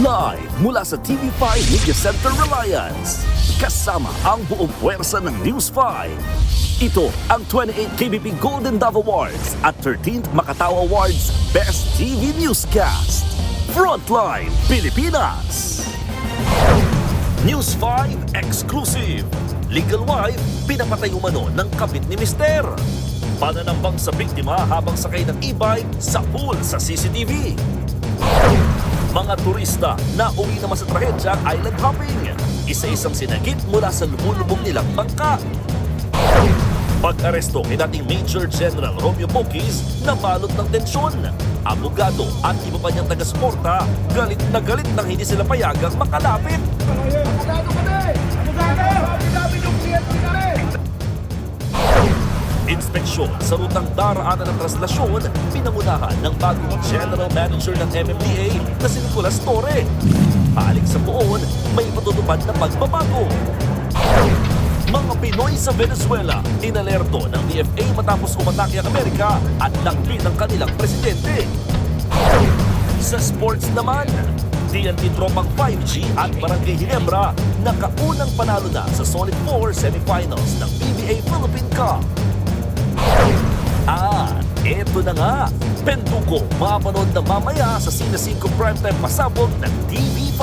Live mula sa TV5 Media Center Reliance. Kasama ang buong puwersa ng News 5. Ito ang 28th KBP Golden Dove Awards at 13th Makatao Awards Best TV Newscast. Frontline Pilipinas. News 5 Exclusive. Legal wife, pinapatay umano ng kabit ni Mister. Pananambang sa biktima habang sakay ng e-bike sa pool sa CCTV. Mga turista na uwi naman sa trahedya island hopping. Isa-isang sinagip mula sa lumulubog nilang bangka. Pag-aresto kay dating Major General Romeo Boquis na balot ng tensyon. Abogado at iba pa niyang taga-suporta, galit na galit nang hindi sila payagang makalapit. Abogado kami! Abogado! Sabi yung PNP kami! Inspeksyon sa rutang daraanan ng traslasyon, pinangunahan ng bagong General Manager ng MMDA na si Nicolas Torre. Halik sa poon, may patutupad na pagbabago. Mga Pinoy sa Venezuela, inalerto ng DFA matapos umatake ang Amerika at lakbin ng kanilang presidente. Sa sports naman, TNT Tropang 5G at Barangay Ginebra nakaunang panalo na sa Solid 4 semifinals ng PBA Philippine Cup. Eto na nga, Penduko mapanood na mamaya sa Sine 5 Primetime Pasabog ng TV5.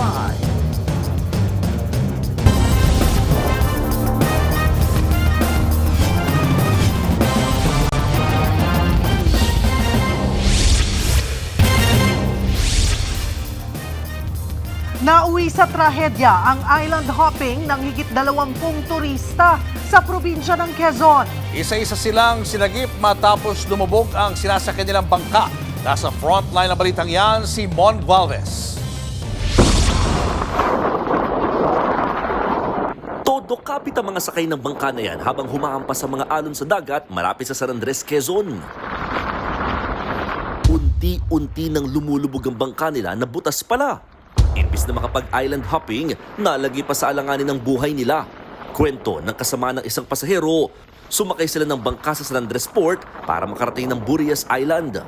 Nauwi sa trahedya ang island hopping ng higit 20 turista sa probinsya ng Quezon. Isa-isa silang sinagip matapos lumubog ang sinasakyan nilang bangka. Nasa frontline ng balitang yan, si Mon Gualvez. Todo kapit ang mga sakay ng bangka na yan habang humahampas sa mga alon sa dagat malapit sa San Andres, Quezon. Unti-unti nang lumulubog ang bangka nila na butas pala. Imbis na makapag-island hopping, nalagi pa sa alanganin ng buhay nila. Kwento ng kasama ng isang pasahero, sumakay sila ng bangka sa San Andres Port para makarating ng Burias Island.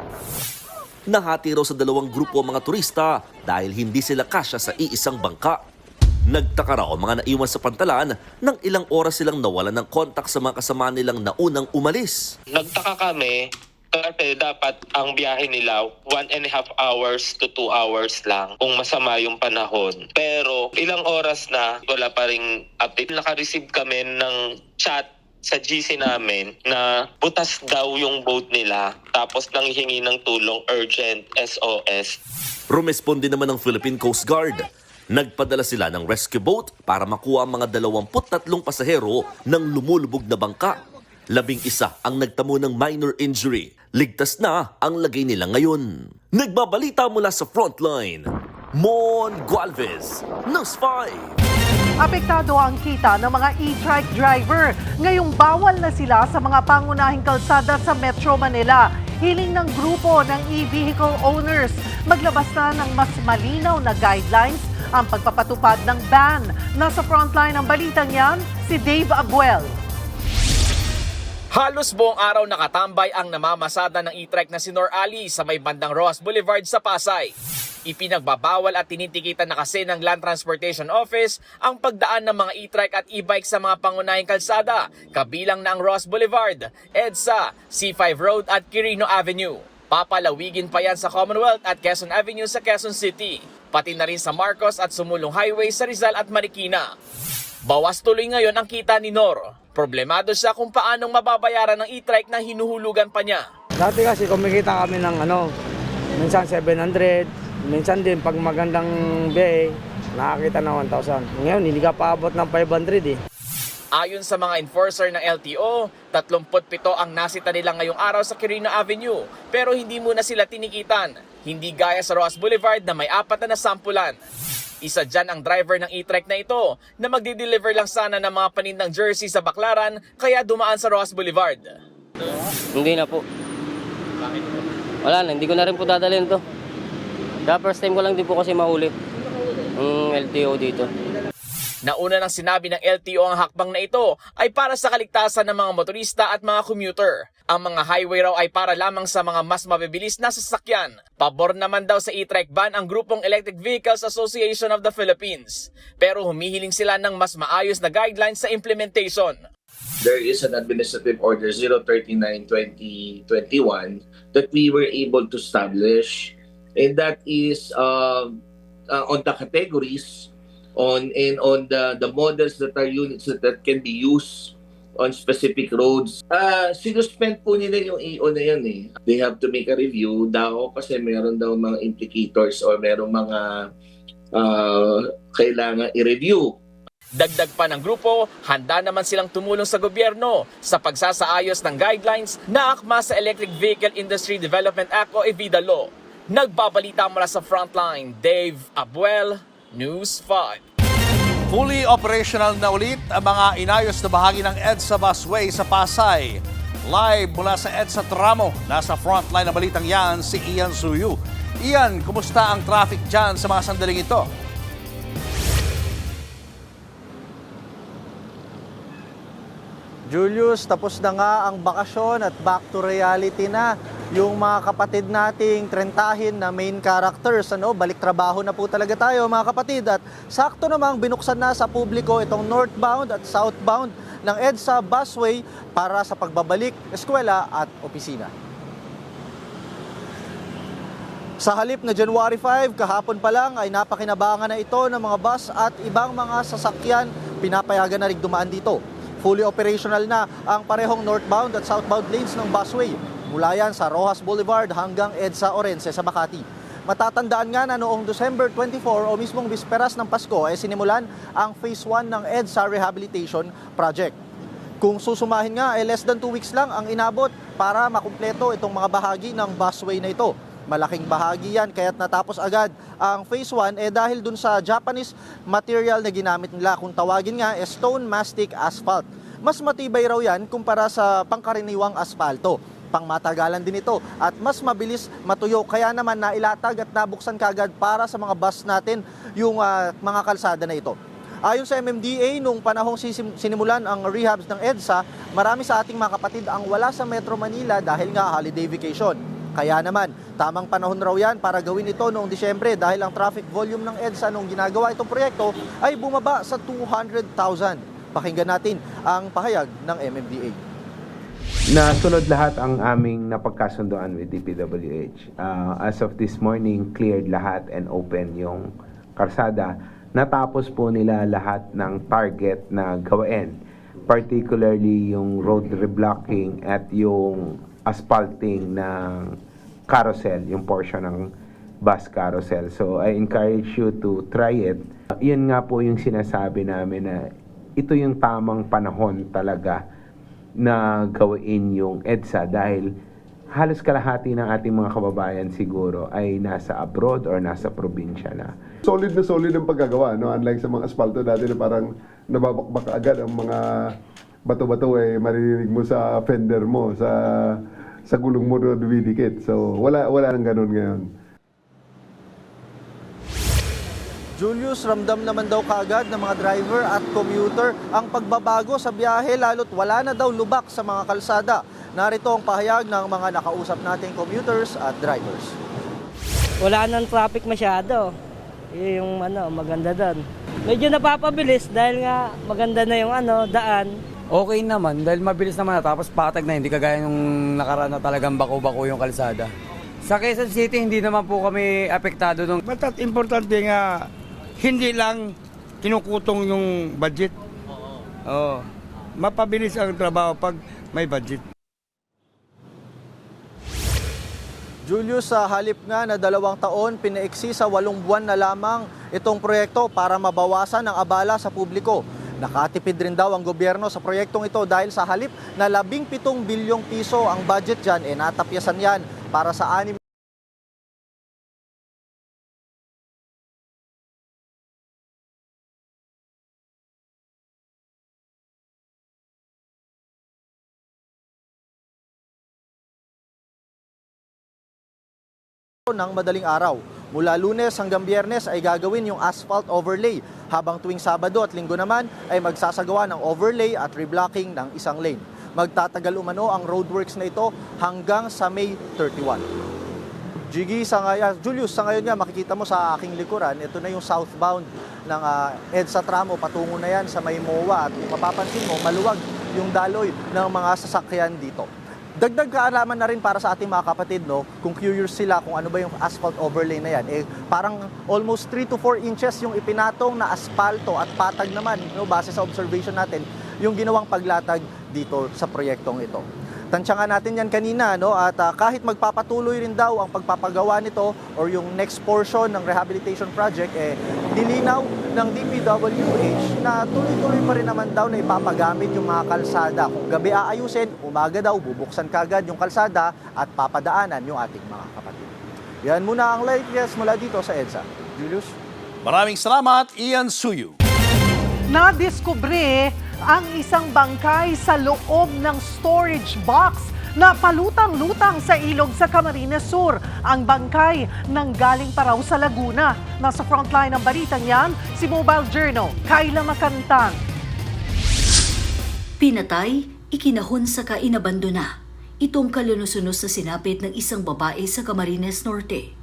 Nahati raw sa dalawang grupo ang mga turista dahil hindi sila kasya sa iisang bangka. Nagtaka raw ang mga naiwan sa pantalan nang ilang oras silang nawalan ng kontak sa mga kasama nilang naunang umalis. Nagtaka kami kasi dapat ang biyahe nila 1.5 hours to 2 hours lang kung masama yung panahon. Pero ilang oras na wala pa ring update. Naka-receive kami ng chat sa GC namin na butas daw yung boat nila tapos nanghihingi ng tulong urgent SOS. Rumesponde naman ng Philippine Coast Guard. Nagpadala sila ng rescue boat para makuha ang mga 23 pasahero ng lumulubog na bangka. 11 ang nagtamo ng minor injury. Ligtas na ang lagay nila ngayon. Nagbabalita mula sa frontline, Mon Gualvez, News 5. Apektado ang kita ng mga e-trike driver. Ngayong bawal na sila sa mga pangunahing kalsada sa Metro Manila. Hiling ng grupo ng e-vehicle owners. Maglabas na ng mas malinaw na guidelines ang pagpapatupad ng ban. Nasa frontline ng balitang yan, si Dave Abuel. Halos buong araw nakatambay ang namamasada ng e-trike na si Nor Ali sa may bandang Rojas Boulevard sa Pasay. Ipinagbabawal at tinitikitan na kasi ng Land Transportation Office ang pagdaan ng mga e-trike at e-bike sa mga pangunahing kalsada, kabilang na ang Rojas Boulevard, EDSA, C5 Road at Quirino Avenue. Papalawigin pa yan sa Commonwealth at Quezon Avenue sa Quezon City, pati na rin sa Marcos at Sumulong Highway sa Rizal at Marikina. Bawas tuloy ngayon ang kita ni Nor. Problemado siya kung paanong mababayaran ng e-trike na hinuhulugan pa niya. Dati kasi kumikita kami ng minsan 700, minsan din pag magandang biyahe, nakakita na 1,000. Ngayon, hindi ka paabot ng 500 eh. Ayon sa mga enforcer ng LTO, 37 ang nasita nila ngayong araw sa Quirino Avenue, pero hindi muna sila tinikitan. Hindi gaya sa Rojas Boulevard na may 4 na sampulan. Isa dyan ang driver ng e-trike na ito na magdi-deliver lang sana ng mga panindang jersey sa Baclaran kaya dumaan sa Rojas Boulevard. Hindi na po. Wala na, hindi ko na rin po dadalhin to. Kaya first time ko lang din po kasi mahuli ang LTO dito. Nauna nang sinabi ng LTO ang hakbang na ito ay para sa kaligtasan ng mga motorista at mga commuter. Ang mga highway raw ay para lamang sa mga mas mabibilis na sasakyan. Pabor naman daw sa e-trike ban ang grupong Electric Vehicles Association of the Philippines. Pero humihiling sila ng mas maayos na guidelines sa implementation. There is an Administrative Order 039-2021 that we were able to establish, and that is on the categories on the models that are units that can be used on specific roads. Sinuspend po nila yung EO na yan eh. They have to make a review daw kasi meron daw mga implicators or meron mga kailangan i-review. Dagdag pa ng grupo, handa naman silang tumulong sa gobyerno sa pagsasaayos ng guidelines na akma sa Electric Vehicle Industry Development Act o EVIDA Law. Nagbabalita mula sa Frontline, Dave Abuel, News 5. Fully operational na ulit ang mga inayos na bahagi ng EDSA busway sa Pasay. Live mula sa EDSA Tramo, nasa frontline na balitang yan si Ian Suyu. Ian, kumusta ang traffic dyan sa mga sandaling ito? Julius, tapos na nga ang bakasyon at back to reality na yung mga kapatid nating trentahin na main characters. Balik trabaho na po talaga tayo mga kapatid. At sakto namang binuksan na sa publiko itong northbound at southbound ng EDSA busway para sa pagbabalik, eskwela at opisina. Sa halip na January 5, kahapon pa lang ay napakinabangan na ito ng mga bus at ibang mga sasakyan. Pinapayagan na rin dumaan dito. Fully operational na ang parehong northbound at southbound lanes ng busway. Mula yan sa Rojas Boulevard hanggang EDSA Orense sa Makati. Matatandaan nga na noong December 24 o mismong bisperas ng Pasko ay sinimulan ang Phase 1 ng EDSA Rehabilitation Project. Kung susumahin nga ay less than 2 weeks lang ang inabot para makumpleto itong mga bahagi ng busway na ito. Malaking bahagi yan kaya't natapos agad ang Phase 1 dahil dun sa Japanese material na ginamit nila, kung tawagin nga stone mastic asphalt. Mas matibay raw yan kumpara sa pangkaraniwang asfalto. Pangmatagalan din ito at mas mabilis matuyo, kaya naman nailatag at nabuksan kagad para sa mga bus natin yung mga kalsada na ito. Ayon sa MMDA, nung panahong sinimulan ang rehabs ng EDSA, marami sa ating mga kapatid ang wala sa Metro Manila dahil nga holiday vacation. Kaya naman, tamang panahon raw yan para gawin ito noong Disyembre dahil ang traffic volume ng EDSA nung ginagawa itong proyekto ay bumaba sa 200,000. Pakinggan natin ang pahayag ng MMDA. Nasunod lahat ang aming napagkasunduan with DPWH. As of this morning, cleared lahat and open yung karsada. Natapos po nila lahat ng target na gawain. Particularly yung road reblocking at yung asphalting ng carousel, yung portion ng bus carousel. So I encourage you to try it. Yun nga po yung sinasabi namin na ito yung tamang panahon talaga na gawin yung EDSA dahil halos kalahati ng ating mga kababayan siguro ay nasa abroad or nasa probinsya na. Solid na solid ang paggagawa, no? Unlike sa mga asfalto dati na parang nababakbak agad ang mga bato-bato maririnig mo sa fender mo, sa gulong mo na dumidikit. So wala nang ganun ngayon. Julius, ramdam naman daw kaagad ng mga driver at commuter ang pagbabago sa biyahe lalo't wala na daw lubak sa mga kalsada. Narito ang pahayag ng mga nakausap nating commuters at drivers. Wala nang traffic masyado. Yung maganda doon. Medyo napapabilis dahil nga maganda na yung daan. Okay naman dahil mabilis naman tapos patag na, hindi kagaya nung nakaraan na talagang bako-bako yung kalsada. Sa Quezon City hindi naman po kami apektado nung. Basta't importante nga hindi lang kinukutong yung budget. Oo. Mapabilis ang trabaho pag may budget. Julius, sa halip nga na 2 taon, pinaiksi sa 8 buwan na lamang itong proyekto para mabawasan ang abala sa publiko. Nakatipid rin daw ang gobyerno sa proyektong ito dahil sa halip na 17 bilyong piso ang budget dyan, natapyasan yan para sa 6 ng madaling araw. Mula Lunes hanggang Biyernes ay gagawin yung asphalt overlay, habang tuwing Sabado at Linggo naman ay magsasagawa ng overlay at reblocking ng isang lane. Magtatagal umano ang roadworks na ito hanggang sa May 31. Julius, sa ngayon nga makikita mo sa aking likuran, ito na yung southbound ng EDSA Tramo, patungo na yan sa may MOA, at kung mapapansin mo, maluwag yung daloy ng mga sasakyan dito. Dagdag kaalaman na rin para sa ating mga kapatid, no, kung curious sila kung ano ba yung asphalt overlay na yan, parang almost 3 to 4 inches yung ipinatong na aspalto at patag naman, no, base sa observation natin, yung ginawang paglatag dito sa proyektong ito. Tansyahan natin yan kanina, no? At kahit magpapatuloy rin daw ang pagpapagawa nito or yung next portion ng rehabilitation project, nilinaw ng DPWH na tuloy-tuloy pa rin naman daw na ipapagamit yung mga kalsada. Kung gabi aayusin, umaga daw bubuksan kagad yung kalsada at papadaanan yung ating mga kapatid. Yan muna ang latest mula dito sa EDSA. Julius? Maraming salamat, Ian Suyu. Nadiskubre ang isang bangkay sa loob ng storage box na palutang-lutang sa ilog sa Camarines Sur. Ang bangkay nanggaling pa raw sa Laguna. Nasa frontline ng balitang yan, si Mobile Journal, Kayla Macantang. Pinatay, ikinahon sa inabandona. Itong kalunos-unos na sinapit ng isang babae sa Camarines Norte.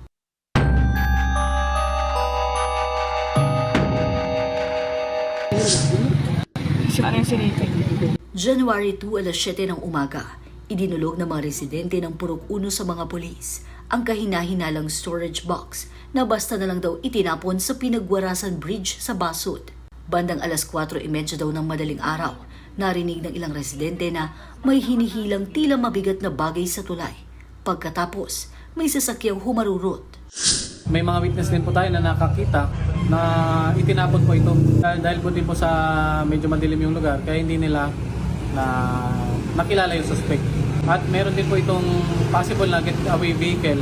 January 2, alas 7 ng umaga, idinulog ng mga residente ng Purok 1 sa mga pulis ang kahina-hinalang storage box na basta na lang daw itinapon sa Pinagwarasan Bridge sa Basud. Bandang alas 4:30 daw ng madaling araw, narinig ng ilang residente na may hinihilang tila mabigat na bagay sa tulay. Pagkatapos, may sasakyang humarurot. May mga witness din po tayo na nakakita na itinapon po ito. Dahil po din po sa medyo madilim yung lugar, kaya hindi nila nakilala yung suspect. At meron din po itong possible na getaway vehicle.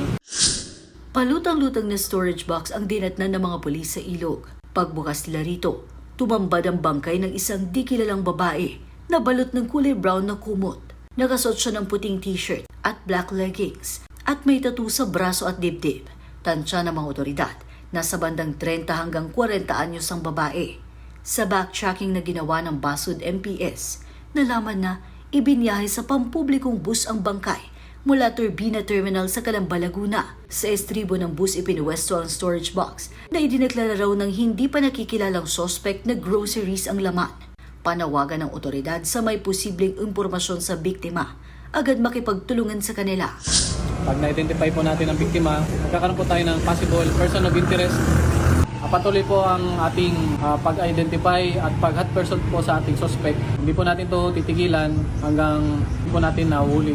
Palutang-lutang na storage box ang dinatnan ng mga pulis sa ilog. Pagbukas nila rito, tumambad ang bangkay ng isang di kilalang babae na balot ng kulay brown na kumot. Nakasuot siya ng puting t-shirt at black leggings at may tattoo sa braso at dibdib. Tansya ng mga otoridad, nasa bandang 30 hanggang 40 anyos ang babae. Sa backtracking na ginawa ng Basud MPS, nalaman na ibinyahe sa pampublikong bus ang bangkay mula Turbina Terminal sa Calamba, Laguna. Sa estribo ng bus ipinuwesto ang storage box na idineklara raw ng hindi pa nakikilalang suspect na groceries ang laman. Panawagan ng otoridad sa may posibleng impormasyon sa biktima, agad makipagtulungan sa kanila. Pag na-identify po natin ang biktima, magkakaroon po tayo ng possible person of interest. Patuloy po ang ating pag-identify at pag-hot person po sa ating suspect. Hindi po natin ito titigilan hanggang hindi po natin nahuli.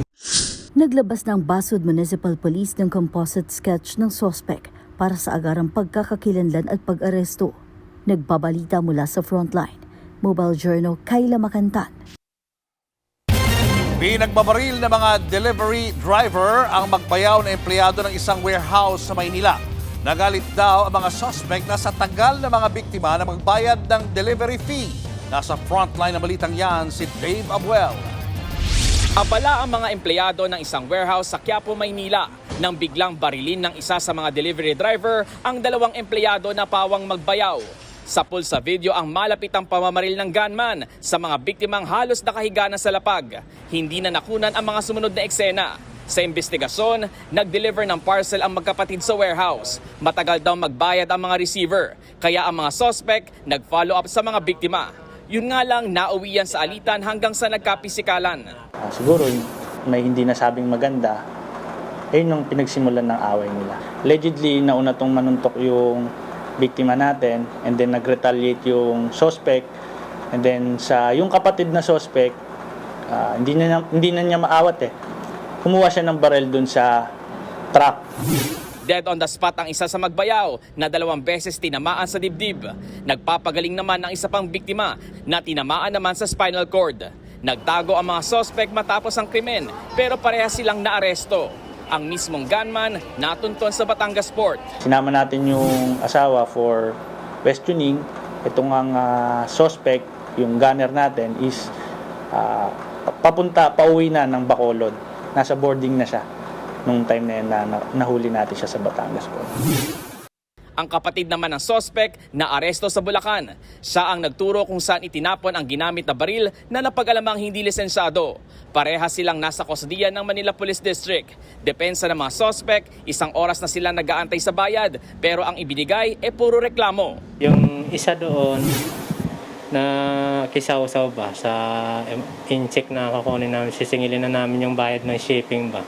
Naglabas ng Basud Municipal Police ng composite sketch ng suspect para sa agarang pagkakakilanlan at pag-aresto. Nagbabalita mula sa frontline. Mobile Journal, Kayla Macantang. Pinagbabaril ng mga delivery driver ang magbayaw na empleyado ng isang warehouse sa Maynila. Nagalit daw ang mga suspect na sa tagal ng mga biktima na magbayad ng delivery fee. Nasa frontline ng balitang yan si Dave Abuel. Abala ang mga empleyado ng isang warehouse sa Quiapo, Maynila nang biglang barilin ng isa sa mga delivery driver ang dalawang empleyado na pawang magbayaw. Sapul sa video ang malapitang pamamaril ng gunman sa mga biktimang halos nakahiga na sa lapag. Hindi na nakunan ang mga sumunod na eksena. Sa investigasyon, nag-deliver ng parcel ang magkapatid sa warehouse. Matagal daw magbayad ang mga receiver, kaya ang mga suspect nag-follow up sa mga biktima. Yun nga lang, nauwian sa alitan hanggang sa nagkapisikalan. Siguro may hindi nasabing maganda, yun yung pinagsimulan ng away nila. Allegedly, nauna tong manuntok yung biktima natin and then nag-retaliate yung suspect and then sa yung kapatid na suspect, hindi na niya maawat Kumuha siya ng baril dun sa truck. Dead on the spot ang isa sa magbayaw na 2 beses tinamaan sa dibdib. Nagpapagaling naman ang isa pang biktima na tinamaan naman sa spinal cord. Nagtago ang mga suspect matapos ang krimen pero parehas silang naaresto. Ang mismong gunman natunton sa Batangas Port. Sinama natin yung asawa for questioning. Itong ang suspect, yung gunner natin is pauwi na ng Bacolod. Nasa boarding na siya nung time na yun na nahuli natin siya sa Batangas Port. Ang kapatid naman ng sospek na aresto sa Bulacan. Siya ang nagturo kung saan itinapon ang ginamit na baril na napag-alamang hindi lisensyado. Pareha silang nasa kustodiya ng Manila Police District. Depensa ng mga sospek, 1 oras na sila nag-aantay sa bayad, pero ang ibinigay puro reklamo. Yung isa doon na kisaw-saw ba sa in-check na kukunin namin, sisingilin na namin yung bayad ng shipping ba.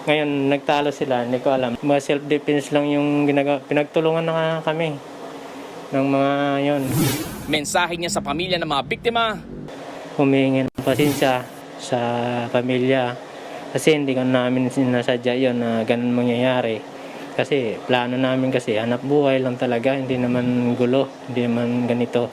Ngayon, nagtalo sila, hindi ko alam. Mga self-defense lang yung ginagawa. Pinagtulungan na kami ng mga yon. Mensahe niya sa pamilya ng mga biktima. Humingi ng pasensya sa pamilya kasi hindi ko namin sinasadya yun na ganun mangyayari. Kasi plano namin kasi hanap buhay lang talaga, hindi naman gulo, hindi naman ganito.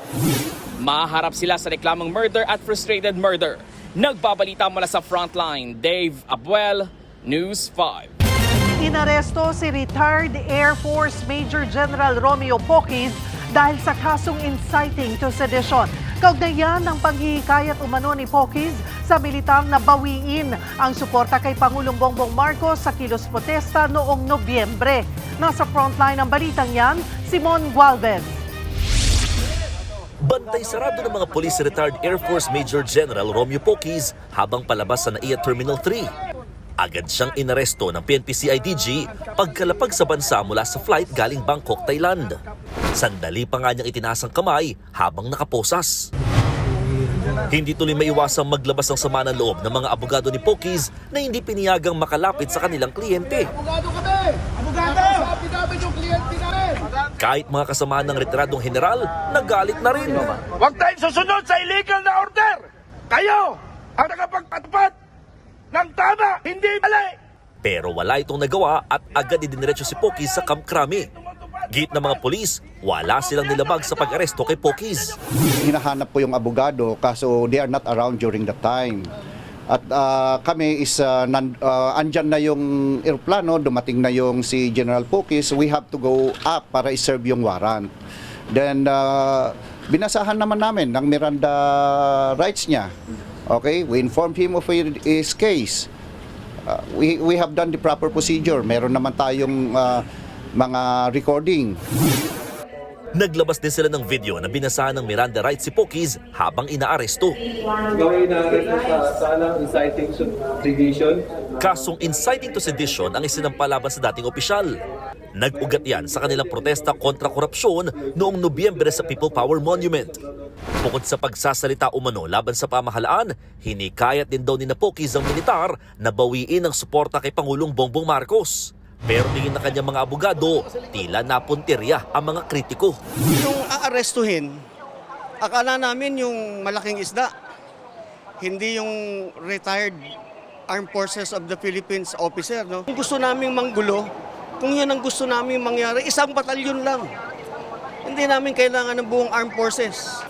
Maharap sila sa reklamong murder at frustrated murder. Nagbabalita mula sa Frontline, Dave Abuel, News 5. Inaresto si retired Air Force Major General Romeo Poquiz dahil sa kasong inciting to sedition. Kaugnayan ng paghihikayat umano ni Poquiz sa militar na bawiin ang suporta kay Pangulong Bongbong Marcos sa kilos protesta noong Nobyembre. Nasa frontline ng balitang yan, Simon Gualvez. Bantay sarado ng mga police retired Air Force Major General Romeo Poquiz habang palabas sa NAIA Terminal 3. Agad siyang inaresto ng PNP-CIDG pagkalapag sa bansa mula sa flight galing Bangkok, Thailand. Sandali pa nga niyang itinasang kamay habang nakaposas. Hindi tuloy maiwasang maglabas ng sama ng loob ng mga abogado ni Poquiz na hindi piniyagang makalapit sa kanilang kliyente. Abogado kami! Abogado! Sabi namin yung kliyente namin! Kahit mga kasamahan ng retiradong general, nagalit na rin. Huwag tayong susunod sa illegal na order! Kayo ang nakapagpatpat ng tama, hindi mali! Pero wala itong nagawa at agad idiniretso si Poquiz sa Camp Crame. Git ng mga polis, wala silang nilabag sa pag-aresto kay Poquiz. Hinahanap po yung abogado kaso they are not around during that time. At kami is andyan na yung aeroplano, dumating na yung si General Poquiz, we have to go up para i-serve yung warrant. Then binasahan naman namin ng Miranda rights niya. Okay, we informed him of his case. We have done the proper procedure. Meron naman tayong mga recording. Naglabas din sila ng video na binasahan ng Miranda rights si Poquiz habang inaaresto. Gawin na aresto sa inciting to sedition. Kasong inciting to sedition ang isinampalaban sa dating opisyal. Nag-ugat yan sa kanilang protesta kontra korupsyon noong Nobyembre sa People Power Monument. Bukod sa pagsasalita umano laban sa pamahalaan, hinikayat din daw ni Poquiz ang militar na bawiin ang suporta kay Pangulong Bongbong Marcos. Pero tingin na kanyang mga abogado, tila napuntirya ang mga kritiko. Yung aarestuhin, akala namin yung malaking isda, hindi yung retired Armed Forces of the Philippines officer. No? Kung gusto namin manggulo, kung yan ang gusto namin mangyari, 1 batalyon lang. Hindi namin kailangan ng buong Armed Forces.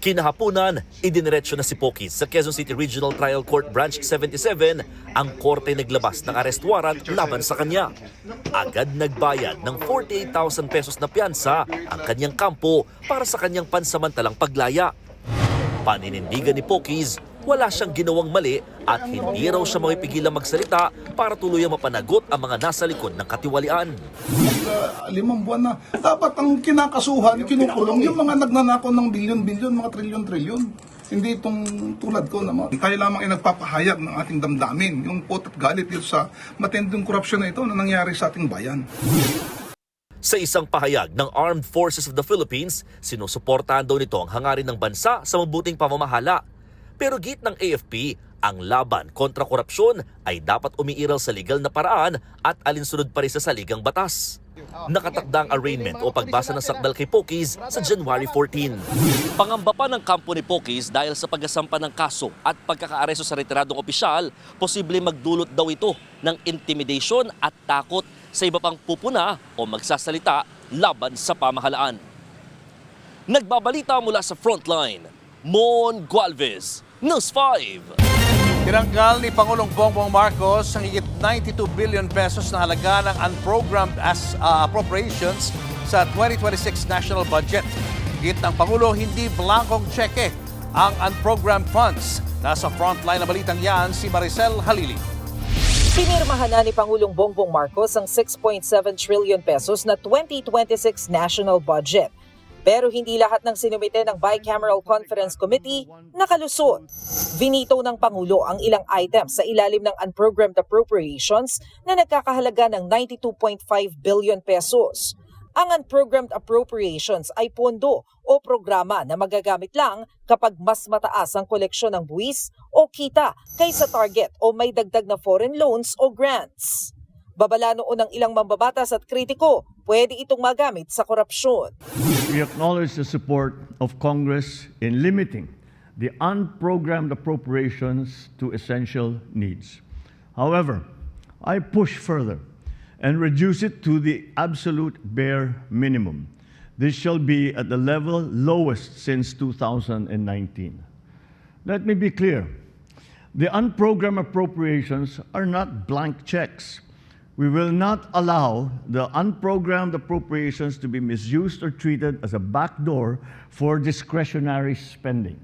Kinahaponan, idiniretso na si Poquiz sa Quezon City Regional Trial Court Branch 77. Ang korte naglabas ng arrest warrant laban sa kanya. Agad nagbayad ng 48,000 pesos na piyansa ang kanyang kampo para sa kanyang pansamantalang paglaya. Paninindigan ni Poquiz, wala siyang ginawang mali at hindi raw siya mapipigilang magsalita para tuluyang mapanagot ang mga nasa likod ng katiwalian. 5 buwan na. Dapat ang kinakasuhan, kinukulong yung mga nagnanakaw ng bilyon-bilyon, mga trilyon-trilyon. Hindi itong tulad ko naman. Tayo lamang ay nagpapahayag ng ating damdamin, yung pot at galit dito sa matinding korupsyon na ito na nangyari sa ating bayan. Sa isang pahayag ng Armed Forces of the Philippines, sinusuportahan daw nito ang hangarin ng bansa sa mabuting pamamahala. Pero git ng AFP, ang laban kontra korupsyon ay dapat umiiral sa legal na paraan at alinsunod pa rin sa saligang batas. Nakatakda ang arraignment o pagbasa ng sakdal kay Poquiz sa January 14. Pangamba pa ng kampo ni Poquiz dahil sa pagkasampa ng kaso at pagkakaaresto sa retiradong opisyal, posible magdulot daw ito ng intimidation at takot sa iba pang pupuna o magsasalita laban sa pamahalaan. Nagbabalita mula sa Frontline, Mon Gualvez, News 5. Tinanggal ni Pangulong Bongbong Marcos ang higit 92 billion pesos na halaga ng unprogrammed appropriations sa 2026 national budget. Higit ng Pangulo, hindi blankong cheque ang unprogrammed funds. Nasa frontline na balitang yan si Maricel Halili. Pinirmahan na ni Pangulong Bongbong Marcos ang 6.7 trillion pesos na 2026 national budget. Pero hindi lahat ng sinumite ng Bicameral Conference Committee nakalusot. Vinito ng Pangulo ang ilang items sa ilalim ng unprogrammed appropriations na nagkakahalaga ng 92.5 billion pesos. Ang unprogrammed appropriations ay pondo o programa na magagamit lang kapag mas mataas ang koleksyon ng buwis o kita kaysa target o may dagdag na foreign loans o grants. Babala noon ng ilang mambabatas at kritiko, pwede itong magamit sa korupsyon. We acknowledge the support of Congress in limiting the unprogrammed appropriations to essential needs. However, I push further and reduce it to the absolute bare minimum. This shall be at the level lowest since 2019. Let me be clear. The unprogrammed appropriations are not blank checks. We will not allow the unprogrammed appropriations to be misused or treated as a backdoor for discretionary spending.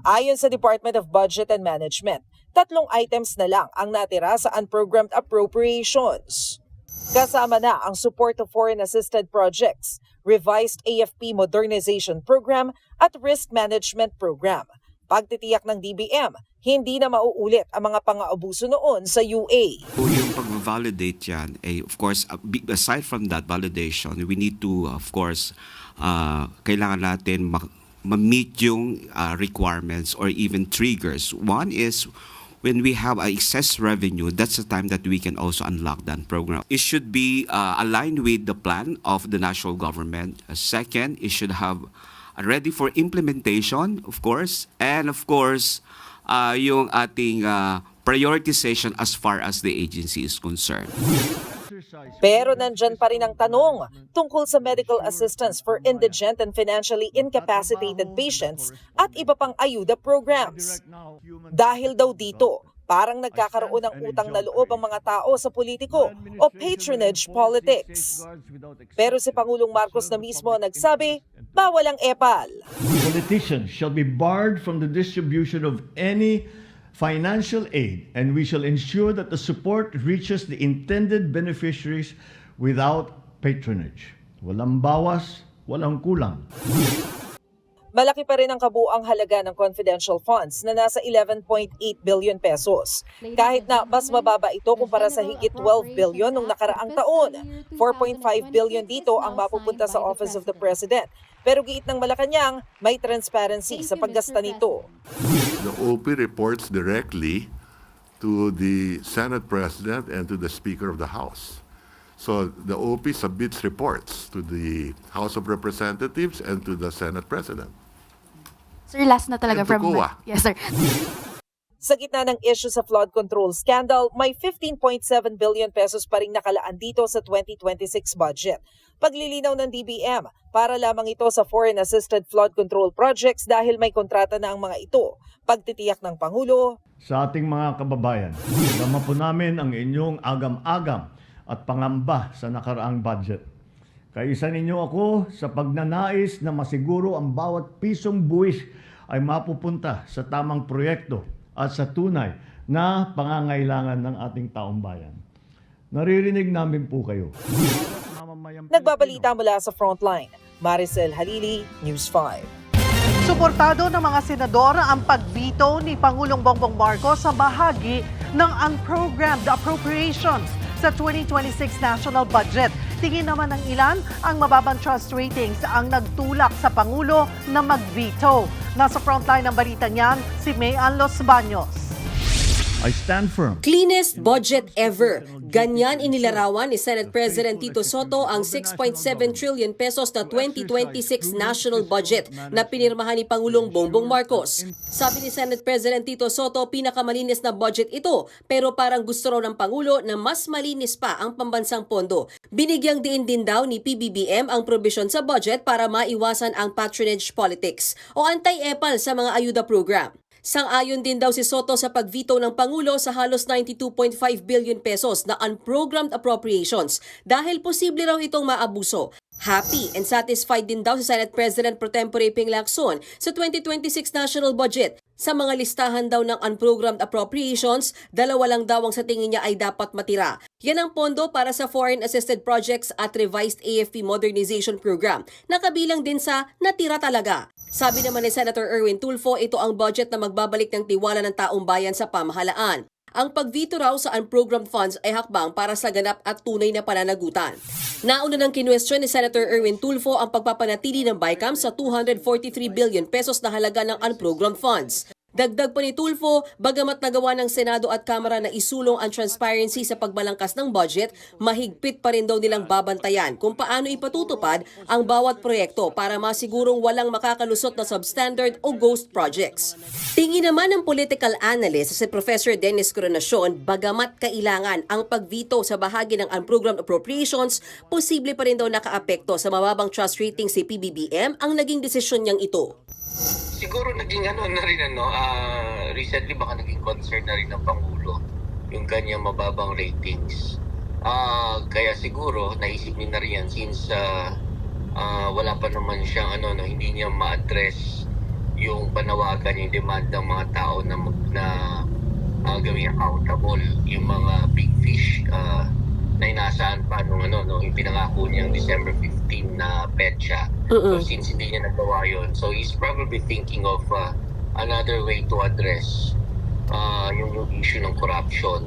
Ayon sa Department of Budget and Management, 3 items na lang ang natira sa unprogrammed appropriations. Kasama na ang support to foreign assisted projects, revised AFP modernization program at risk management program. Pagtitiyak ng DBM, hindi na mauulit ang mga pang-aabuso noon sa UA. Yung pag-validate yan, of course, aside from that validation, we need to, of course, kailangan natin ma-meet yung requirements or even triggers. One is, when we have excess revenue, that's the time that we can also unlock that program. It should be aligned with the plan of the national government. Second, it should have ready for implementation, of course, and of course, yung ating prioritization as far as the agency is concerned. Pero nandyan pa rin ang tanong tungkol sa medical assistance for indigent and financially incapacitated patients at iba pang ayuda programs. Dahil daw dito, parang nagkakaroon ng utang na loob ang mga tao sa politiko o patronage politics. Pero si Pangulong Marcos na mismo nagsabi, bawal ang epal. Politicians shall be barred from the distribution of any financial aid, and we shall ensure that the support reaches the intended beneficiaries without patronage. Walang bawas, walang kulang. Malaki pa rin ang kabuuang halaga ng confidential funds na nasa 11.8 billion pesos. Kahit na mas mababa ito kumpara sa higit 12 billion nung nakaraang taon. 4.5 billion dito ang mapupunta sa Office of the President. Pero giit ng Malacanang, may transparency sa paggasta nito. The OP reports directly to the Senate President and to the Speaker of the House. So the OP submits reports to the House of Representatives and to the Senate President. Sir, last na talaga And to from... COA. Yes, sir. Sa gitna ng issue sa flood control scandal, may 15.7 billion pesos pa rin nakalaan dito sa 2026 budget. Paglilinaw ng DBM, para lamang ito sa foreign-assisted flood control projects dahil may kontrata na ang mga ito. Pagtitiyak ng Pangulo, Sa ating mga kababayan, dama po namin ang inyong agam-agam at pangamba sa nakaraang budget. Kaisa ninyo ako sa pagnanais na masiguro ang bawat pisong buwis ay mapupunta sa tamang proyekto at sa tunay na pangangailangan ng ating taong bayan. Naririnig namin po kayo. nagbabalita mula sa Frontline. Maricel Halili, News 5. Suportado ng mga senador ang pagvito ni Pangulong Bongbong Marcos sa bahagi ng unprogrammed appropriations sa 2026 national budget. Tingin naman ng ilan ang mababang trust ratings ang nagtulak sa Pangulo na magveto. Nasa frontline ng balita niyan, si May Ann Los Baños. I stand firm. Cleanest budget ever. Ganyan inilarawan ni Senate President Tito Soto ang 6.7 trillion pesos na 2026 national budget na pinirmahan ni Pangulong Bongbong Marcos. Sabi ni Senate President Tito Soto, pinakamalinis na budget ito, pero parang gusto raw ng Pangulo na mas malinis pa ang pambansang pondo. Binigyang diin din daw ni PBBM ang provision sa budget para maiwasan ang patronage politics o anti-epal sa mga ayuda program. Sang-ayon din daw si Soto sa pagvito ng Pangulo sa halos 92.5 billion pesos na unprogrammed appropriations dahil posible raw itong maabuso. Happy and satisfied din daw si Senate President Pro Tempore Ping Lacson sa 2026 national budget. Sa mga listahan daw ng unprogrammed appropriations, 2 lang daw ang sa tingin niya ay dapat matira. Yan ang pondo para sa Foreign Assisted Projects at Revised AFP Modernization Program, na kabilang din sa natira talaga. Sabi naman ni Senator Erwin Tulfo, ito ang budget na magbabalik ng tiwala ng taong bayan sa pamahalaan. Ang pag-veto raw sa unprogrammed funds ay hakbang para sa ganap at tunay na pananagutan. Nauna nang kinwestiyon ni Senator Erwin Tulfo ang pagpapanatili ng BICAM sa 243 billion pesos na halaga ng unprogrammed funds. Dagdag pa ni Tulfo, bagamat nagawa ng Senado at Kamara na isulong ang transparency sa pagbalangkas ng budget, mahigpit pa rin daw nilang babantayan kung paano ipatutupad ang bawat proyekto para masigurong walang makakalusot na substandard o ghost projects. Tingin naman ng political analyst si Professor Dennis Coronacion, bagamat kailangan ang pag-veto sa bahagi ng unprogrammed appropriations, posible pa rin daw nakaapekto sa mababang trust rating si PBBM ang naging desisyon niyang ito. Siguro naging recently baka naging concern na rin ng Pangulo yung kanyang mababang ratings. Kaya siguro naisip niya na rin yan since wala pa naman siyang hindi niya ma-address yung panawagan, yung demand ng mga tao na gawing accountable yung mga big fish na inaasahan pa nung yung pinangako niyang December 15 na petsa. So since hindi niya nagawa yun, so he's probably thinking of another way to address yung issue ng corruption.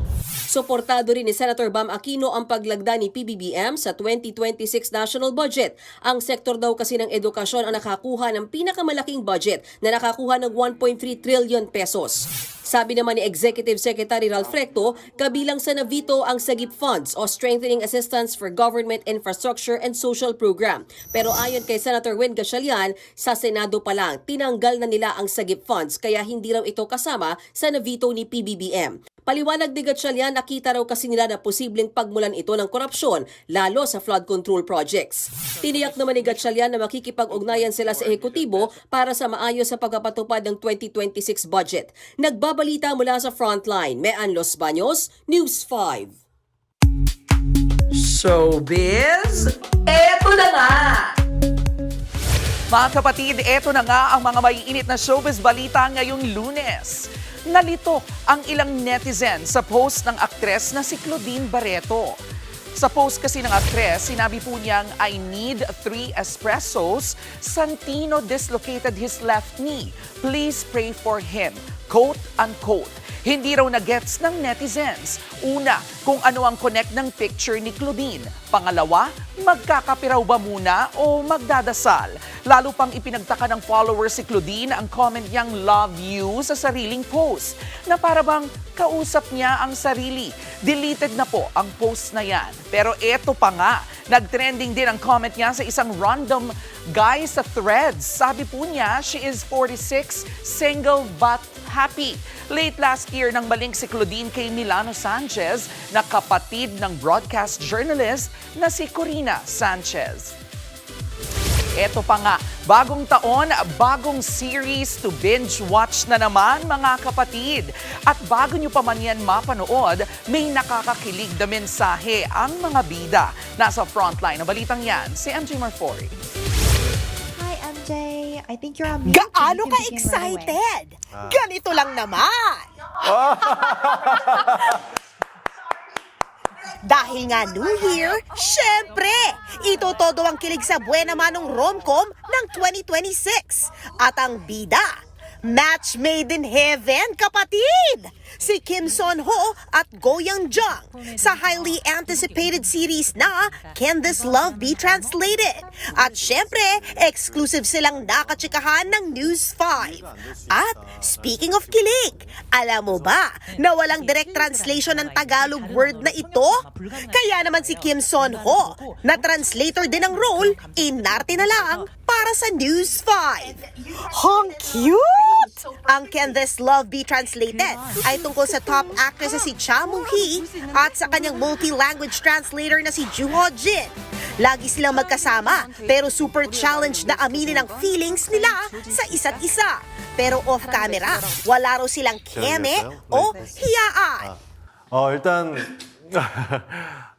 Suportado rin ni Senator Bam Aquino ang paglagda ni PBBM sa 2026 national budget. Ang sektor daw kasi ng edukasyon ang nakakuha ng pinakamalaking budget na nakakuha ng 1.3 trillion pesos. Sabi naman ni Executive Secretary Ralph Recto, kabilang sa navito ang SAGIP Funds o Strengthening Assistance for Government Infrastructure and Social Program. Pero ayon kay Senator Wen Gatchalian, sa Senado pa lang, tinanggal na nila ang SAGIP Funds kaya hindi raw ito kasama sa navito ni PBBM. Paliwanag ni Gatchalian, nakita raw kasi nila na posibleng pagmulan ito ng korupsyon, lalo sa flood control projects. Tiniyak naman ni Gatchalian na makikipag-ugnayan sila sa ehekutibo para sa maayos sa pagpapatupad ng 2026 budget. Nagbabalita mula sa Frontline, Mean Los Baños, News 5. Showbiz, eto na nga! Mga kapatid, eto na nga ang mga maiinit na showbiz balita ngayong Lunes. Nalito ang ilang netizen sa post ng aktres na si Claudine Barreto. Sa post kasi ng aktres, sinabi po niyang, "I need 3 espressos. Santino dislocated his left knee. Please pray for him." Quote unquote. Hindi raw na-gets ng netizens. Una, kung ano ang connect ng picture ni Claudine. Pangalawa, magkakapiraw ba muna o magdadasal? Lalo pang ipinagtaka ng followers si Claudine ang comment niyang "love you" sa sariling post, na para bang kausap niya ang sarili. Deleted na po ang post na yan. Pero eto pa nga, nag-trending din ang comment niya sa isang random guy sa Threads. Sabi po niya, she is 46, single but happy. Late last year nang malink si Claudine kay Milano Sanchez na kapatid ng broadcast journalist na si Corina Sanchez. Eto pa nga, bagong taon, bagong series to binge watch na naman mga kapatid. At bago nyo pa man yan mapanood, may nakakakilig na mensahe ang mga bida. Nasa frontline na balitang yan, si MJ Marfori. Hi MJ, I think you're on mute. Gaano ka excited? Ganito lang naman. Dahil nga New Year, syempre, ito todo ang kilig sa buena manong romcom ng 2026. At ang bida, match made in heaven, kapatid! Si Kim Son Ho at Go Young Jung sa highly anticipated series na Can This Love Be Translated? At syempre, exclusive silang nakatsikahan ng News 5. At speaking of kilig, alam mo ba na walang direct translation ng Tagalog word na ito? Kaya naman si Kim Son Ho, na translator din ng role, inarte na lang para sa News 5. Hong cute! Ang Can This Love Be Translated ay tungkol sa top actress na si Cha Moo-hee at sa kanyang multi-language translator na si Joo Ho-jin. Lagi silang magkasama pero super challenge na aminin ang feelings nila sa isa't isa. Pero off-camera, wala raw silang keme o hiyaan. 일단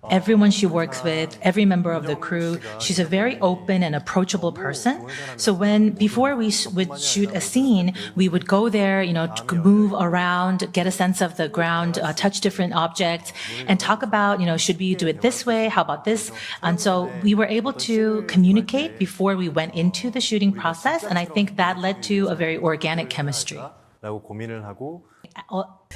Everyone she works with, every member of the crew, she's a very open and approachable person. So before we would shoot a scene, we would go there, to move around, get a sense of the ground, touch different objects, and talk about, should we do it this way? How about this? And so we were able to communicate before we went into the shooting process, and I think that led to a very organic chemistry.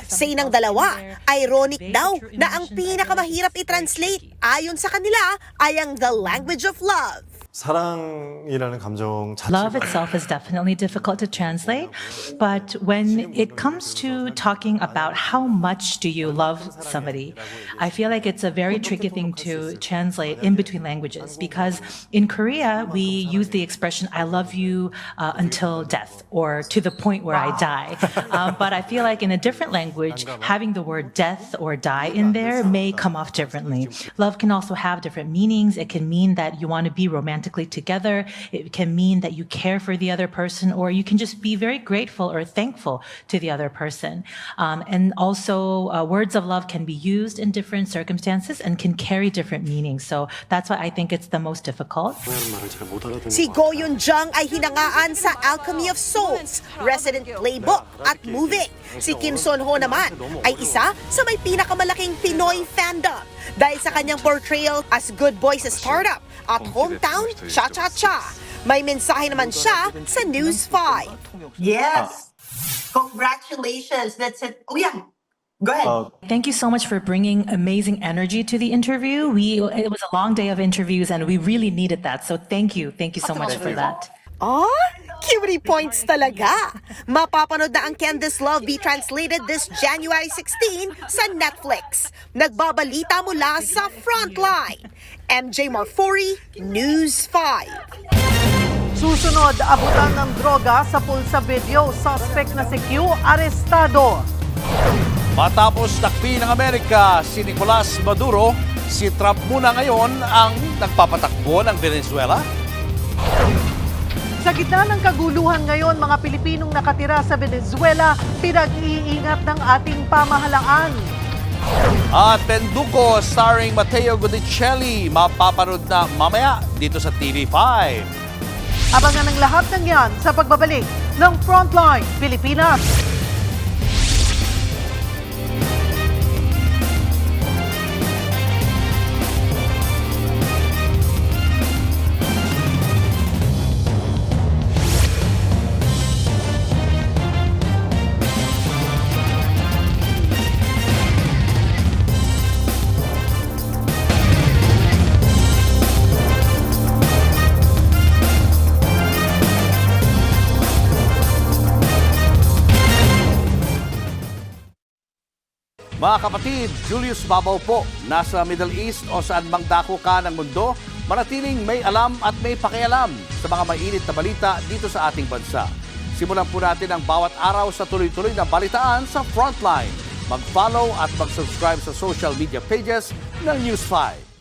Sa inang dalawa, ironic daw na ang pinakamahirap i-translate ayon sa kanila ay ang the language of love. 사랑이라는 감정 Love itself is definitely difficult to translate, but when it comes to talking about how much do you love somebody, I feel like it's a very tricky thing to translate in between languages, because in Korea, we use the expression, I love you until death, or to the point where I die. But I feel like in a different language, having the word death or die in there may come off differently. Love can also have different meanings. It can mean that you want to be romantically together. It can mean that you care for the other person, or you can just be very grateful or thankful to the other person. And also, words of love can be used in different circumstances and can carry different meanings. So that's why I think it's the most difficult. Si Go Yoon-jung ay hinangaan sa Alchemy of Souls, Resident Playbook at movie. Si Kim Son-ho naman ay isa sa may pinakamalaking Pinoy fandom dahil sa kanyang portrayal as good boy sa startup at hometown cha-cha-cha. May mensahe naman siya sa News 5. Yes. Congratulations. That's it. Oh yeah. Go ahead. Thank you so much for bringing amazing energy to the interview. It was a long day of interviews and we really needed that. So thank you. Thank you so much for that. Cutie points talaga. Mapapanood na ang Can This Love Be Translated this January 16 sa Netflix. Nagbabalita mula sa Frontline. MJ Marfori, News 5. Susunod, abutan ng droga sa pulsa video. Suspect na si Q, arestado. Matapos takpi ng Amerika si Nicolas Maduro, si Trump muna ngayon ang nagpapatakbo ng Venezuela. Sa gitna ng kaguluhan ngayon, mga Pilipinong nakatira sa Venezuela, pinag-iingat ng ating pamahalaan. At Penduko starring Matteo Gudicelli, mapapanood na mamaya dito sa TV5. Abangan ang lahat ng yan sa pagbabalik ng Frontline Pilipinas. Mga kapatid, Julius Babaw po, nasa Middle East o saan mang dako ka ng mundo, manatiling may alam at may pakialam sa mga mainit na balita dito sa ating bansa. Simulan po natin ang bawat araw sa tuloy-tuloy na balitaan sa Frontline. Mag-follow at mag-subscribe sa social media pages ng News 5.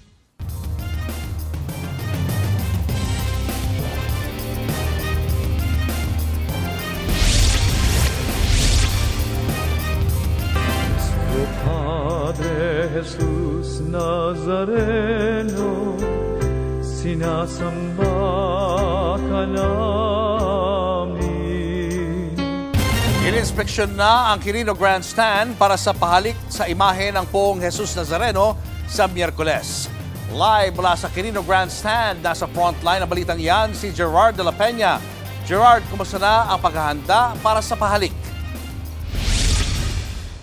Padre Jesus Nazareno, sinasamba ka namin. Ininspeksyon na ang Quirino Grandstand para sa pahalik sa imahe ng Poong Jesus Nazareno sa Miyerkules. Live mula sa Quirino Grandstand, nasa frontline ng balitang yan si Gerard de la Peña. Gerard, kumusta na ang paghahanda para sa pahalik?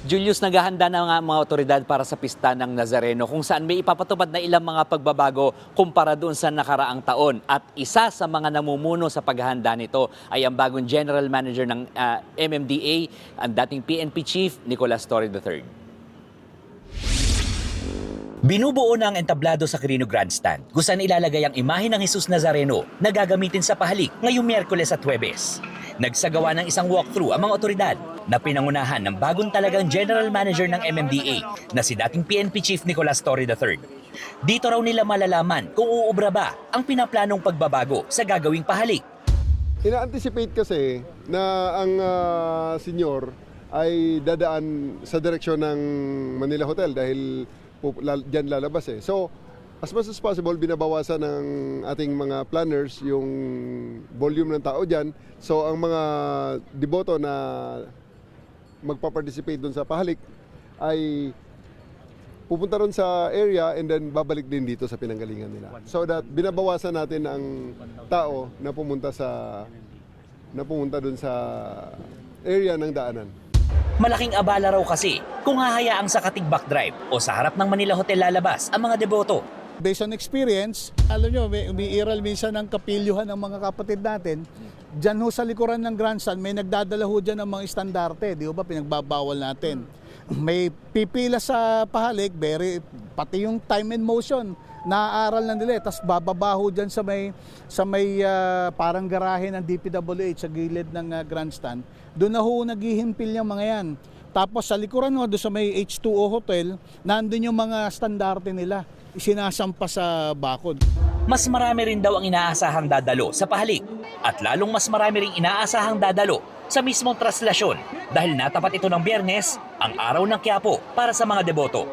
Julius, naghahanda na nga mga otoridad para sa pista ng Nazareno kung saan may ipapatupad na ilang mga pagbabago kumpara doon sa nakaraang taon. At isa sa mga namumuno sa paghahanda nito ay ang bagong General Manager ng MMDA, ang dating PNP Chief Nicolas Torre III. Binubuo na ang entablado sa Quirino Grandstand kung saan ilalagay ang imahe ng Jesus Nazareno na gagamitin sa pahalik ngayong Miyerkules at Huwebes. Nagsagawa ng isang walkthrough ang mga otoridad na pinangunahan ng bagong talagang General Manager ng MMDA na si dating PNP Chief Nicolas Torre III. Dito raw nila malalaman kung uubra ba ang pinaplanong pagbabago sa gagawing pahalik. Ina-anticipate kasi na ang senyor ay dadaan sa direksyon ng Manila Hotel dahil dyan lalabas eh. So, as much as possible, binabawasan ng ating mga planners yung volume ng tao dyan. So, ang mga deboto na magpa-participate doon sa pahalik ay pupunta ron sa area and then babalik din dito sa pinanggalingan nila. So that binabawasan natin ang tao na pumunta doon sa area ng daanan. Malaking abala raw kasi kung hahayaang sa Katigbak Backdrive o sa harap ng Manila Hotel lalabas ang mga deboto. Based on experience, alam nyo, may umiiral minsan ng kapilyuhan ng mga kapatid natin. Diyan ho sa likuran ng grandstand, may nagdadala ho dyan ng mga estandarte, di ba, pinagbabawal natin. May pipila sa pahalik, pati yung time and motion, naaaral na nila. Tapos bababa ho dyan sa may parang garahe ng DPWH sa gilid ng grandstand. Doon na ho naghihimpil yung mga yan. Tapos sa likuran ho, doon sa may H2O Hotel, nandun yung mga estandarte nila. Sinasampa sa bakod. Mas marami rin daw ang inaasahang dadalo sa pahalik at lalong mas marami ring inaasahang dadalo sa mismong traslasyon dahil natapat ito ng Biyernes, ang araw ng Quiapo para sa mga deboto.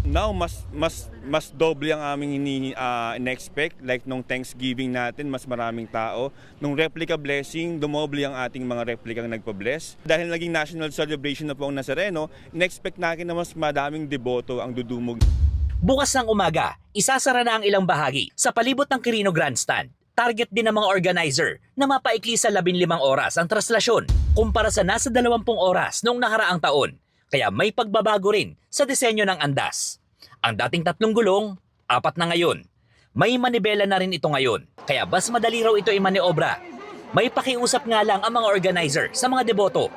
Now, mas doble ang aming in-expect. Like nung Thanksgiving natin, mas maraming tao. Nung replica blessing, dumoble ang ating mga replicang nagpa-bless. Dahil naging national celebration na po ang Nazareno, in-expect natin na mas madaming deboto ang dudumog. Bukas ng umaga, isasara na ang ilang bahagi sa palibot ng Quirino Grandstand. Target din ng mga organizer na mapaikli sa 15 oras ang traslasyon kumpara sa nasa 20 oras noong nakaraang taon. Kaya may pagbabago rin sa disenyo ng andas. Ang dating 3 gulong, 4 na ngayon. May manibela na rin ito ngayon, kaya mas madali raw ito imaniobra. May pakiusap nga lang ang mga organizer sa mga deboto.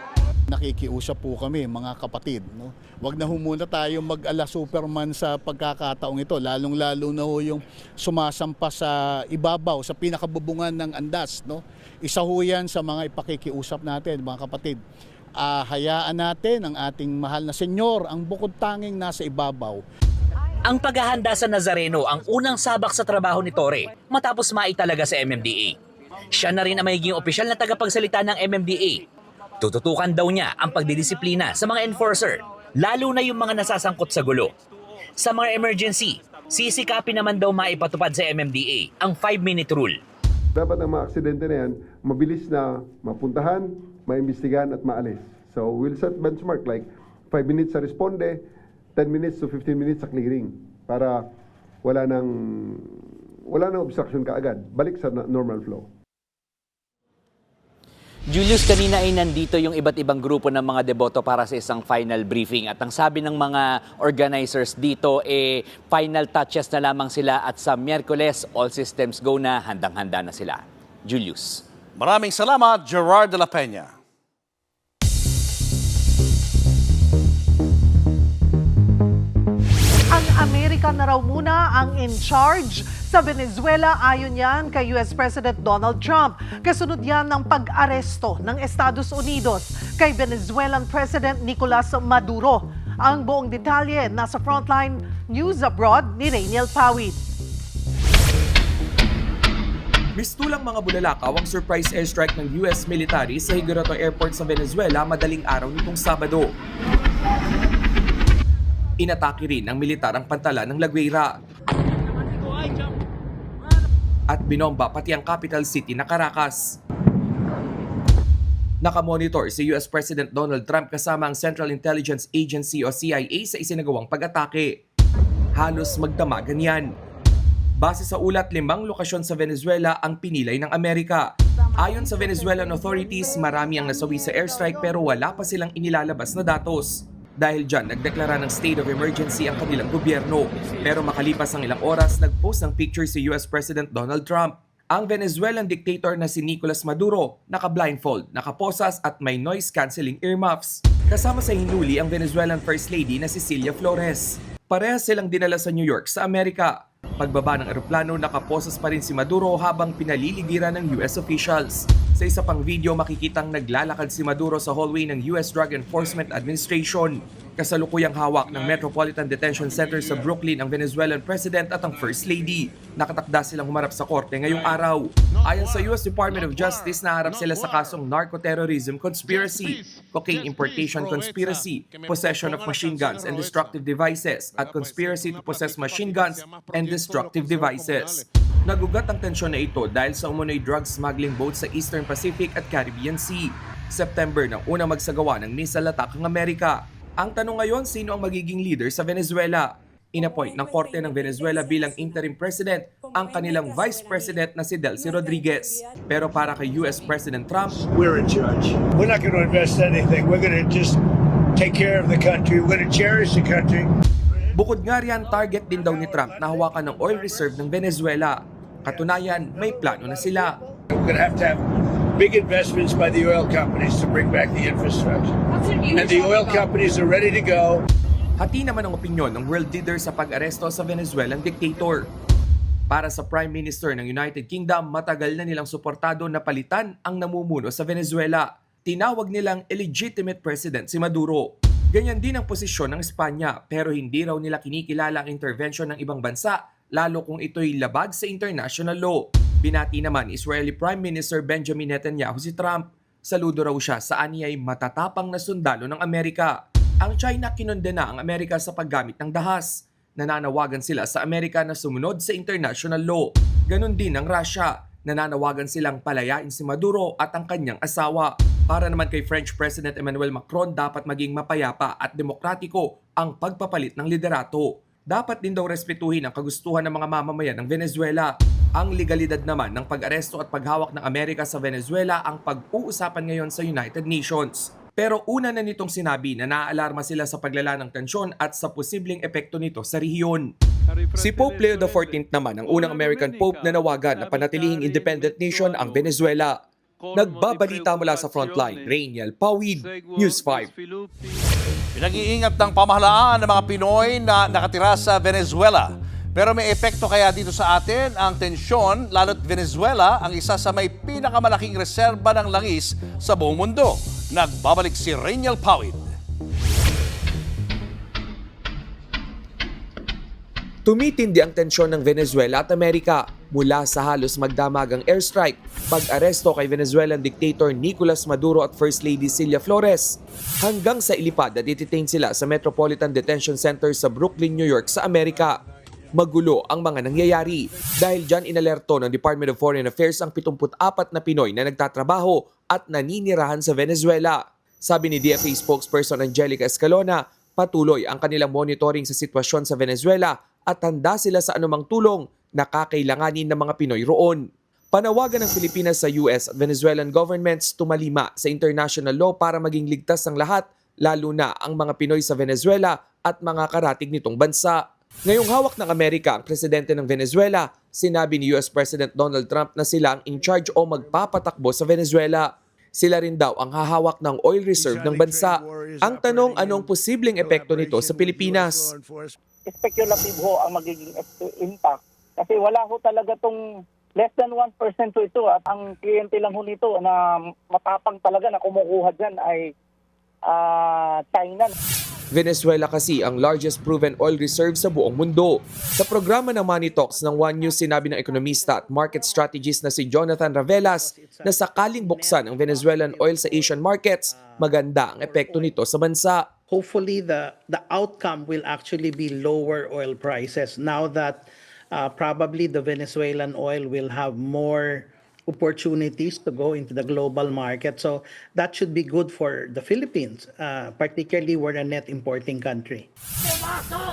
Nakikiusap po kami, mga kapatid. No? Huwag na ho muna tayo mag-ala Superman sa pagkakataong ito, lalong-lalo na ho yung sumasampa sa ibabaw, sa pinakabubungan ng andas. No? Isa ho yan sa mga ipakikiusap natin, mga kapatid. Hayaan natin ang ating mahal na senyor, ang bukod tanging nasa ibabaw. Ang paghahanda sa Nazareno ang unang sabak sa trabaho ni Torre matapos maitalaga sa MMDA. Siya na rin ang magiging opisyal na tagapagsalita ng MMDA. Tututukan daw niya ang pagdidisiplina sa mga enforcer, lalo na yung mga nasasangkot sa gulo. Sa mga emergency, sisikapin naman daw maipatupad sa MMDA ang 5-minute rule. Dapat ang mga aksidente na yan, mabilis na mapuntahan, maimbestigahan at maalis. So we'll set benchmark like 5 minutes sa responde, 10 minutes to 15 minutes sa clearing para wala nang obstruction kaagad. Balik sa normal flow. Julius, kanina ay nandito yung iba't ibang grupo ng mga deboto para sa isang final briefing. At ang sabi ng mga organizers dito, final touches na lamang sila at sa Miyerkules, all systems go na, handang-handa na sila. Julius. Maraming salamat, Gerard de la Peña. Ang Amerika na raw muna ang in charge sa Venezuela ayon yan kay US President Donald Trump. Kasunod yan ng pag-aresto ng Estados Unidos kay Venezuelan President Nicolas Maduro. Ang buong detalye nasa Frontline News Abroad ni Rainiel Pawid. Mistulang mga bulalakaw ang surprise airstrike ng US military sa Higuerote Airport sa Venezuela madaling araw nitong Sabado. Inatake rin ng militar ang pantalan ng La Guaira at binomba pati ang capital city na Caracas. Nakamonitor si US President Donald Trump kasama ang Central Intelligence Agency o CIA sa isinagawang pag-atake. Halos magdamagan yan. Base sa ulat, 5 lokasyon sa Venezuela ang pinilay ng Amerika. Ayon sa Venezuelan authorities, marami ang nasawi sa airstrike pero wala pa silang inilalabas na datos. Dahil dyan, nagdeklara ng state of emergency ang kanilang gobyerno. Pero makalipas ang ilang oras, nagpost ng picture si US President Donald Trump. Ang Venezuelan dictator na si Nicolas Maduro, naka-blindfold, nakaposas at may noise-canceling earmuffs. Kasama sa hinuli ang Venezuelan First Lady na Cecilia Flores. Parehas silang dinala sa New York sa Amerika. Pagbaba ng eroplano, nakaposas pa rin si Maduro habang pinaliligiran ng US officials. Sa isa pang video, makikitang naglalakad si Maduro sa hallway ng US Drug Enforcement Administration. Kasalukuyang hawak ng Metropolitan Detention Center sa Brooklyn ang Venezuelan President at ang First Lady. Nakatakda silang humarap sa korte ngayong araw. Ayon sa US Department of Justice, naharap sila sa kasong narco-terrorism conspiracy, cocaine importation conspiracy, possession of machine guns and destructive devices, at conspiracy to possess machine guns and destructive devices. Nagugat ang tensyon na ito dahil sa umunoy drug smuggling boat sa Eastern Pacific at Caribbean Sea. September nang unang magsagawa ng missile attack ang Amerika. Ang tanong ngayon, sino ang magiging leader sa Venezuela? Inappoint ng Korte ng Venezuela bilang interim president ang kanilang vice president na si Delcy Rodriguez. Pero para kay US President Trump, we're in charge. We're not going to invest anything. We're going to just take care of the country. We're going to cherish the country. Bukod nga riyan, target din daw ni Trump na hawakan ng oil reserve ng Venezuela. Katunayan, may plano na sila. We're going to have big investments by the oil companies to bring back the infrastructure. And the oil companies are ready to go. Hati naman ang opinyon ng world leader sa pag-aresto sa Venezuelan dictator. Para sa Prime Minister ng United Kingdom, matagal na nilang suportado na palitan ang namumuno sa Venezuela. Tinawag nilang illegitimate president si Maduro. Ganyan din ang posisyon ng Espanya, pero hindi raw nila kinikilala ang intervention ng ibang bansa, lalo kung ito'y labag sa international law. Binati naman Israeli Prime Minister Benjamin Netanyahu si Trump. Saludo raw siya sa aniyay matatapang na sundalo ng Amerika. Ang China kinondena ang Amerika sa paggamit ng dahas. Nananawagan sila sa Amerika na sumunod sa international law. Ganon din ang Russia. Nananawagan silang palayain si Maduro at ang kanyang asawa. Para naman kay French President Emmanuel Macron, dapat maging mapayapa at demokratiko ang pagpapalit ng liderato. Dapat din daw respetuhin ang kagustuhan ng mga mamamayan ng Venezuela. Ang legalidad naman ng pag-aresto at paghawak ng Amerika sa Venezuela ang pag-uusapan ngayon sa United Nations. Pero una na nitong sinabi na naaalarma sila sa paglala ng tensyon at sa posibleng epekto nito sa rehiyon. Si Pope Leo XIV naman ang unang American Pope na nawagan na panatilihing independent nation ang Venezuela. Nagbabalita mula sa frontline, Rainiel Pawid, News 5. Pinag-iingat ng pamahalaan ng mga Pinoy na nakatira sa Venezuela. Pero may epekto kaya dito sa atin ang tensyon, lalo't Venezuela ang isa sa may pinakamalaking reserba ng langis sa buong mundo. Nagbabalik si Rainiel Pawid. Tumitindi ang tensyon ng Venezuela at Amerika mula sa halos magdamagang airstrike, pag-aresto kay Venezuelan dictator Nicolas Maduro at First Lady Cilia Flores, hanggang sa ilipad at ititain sila sa Metropolitan Detention Center sa Brooklyn, New York sa Amerika. Magulo ang mga nangyayari dahil dyan inalerto ng Department of Foreign Affairs ang 74 na Pinoy na nagtatrabaho at naninirahan sa Venezuela. Sabi ni DFA spokesperson Angelica Escalona, patuloy ang kanilang monitoring sa sitwasyon sa Venezuela at handa sila sa anumang tulong na kakailanganin ng mga Pinoy roon. Panawagan ng Pilipinas sa US at Venezuelan governments tumalima sa international law para maging ligtas ang lahat, lalo na ang mga Pinoy sa Venezuela at mga karatig nitong bansa. Ngayong hawak ng Amerika ang presidente ng Venezuela, sinabi ni US President Donald Trump na sila ang in charge o magpapatakbo sa Venezuela. Sila rin daw ang hahawak ng oil reserve ng bansa. Ang tanong, anong posibleng epekto nito sa Pilipinas? Speculative ho ang magiging impact. Kasi wala ho talaga tong less than 1% ho ito. At ang kliyente lang ho nito na matapang talaga na kumukuha dyan ay China. Venezuela kasi ang largest proven oil reserve sa buong mundo. Sa programa ng Money Talks ng One News, sinabi ng ekonomista at market strategist na si Jonathan Ravelas na sakaling buksan ang Venezuelan oil sa Asian markets, maganda ang epekto nito sa bansa. Hopefully the outcome will actually be lower oil prices now that probably the Venezuelan oil will have more opportunities to go into the global market. So that should be good for the Philippines, particularly we're a net importing country.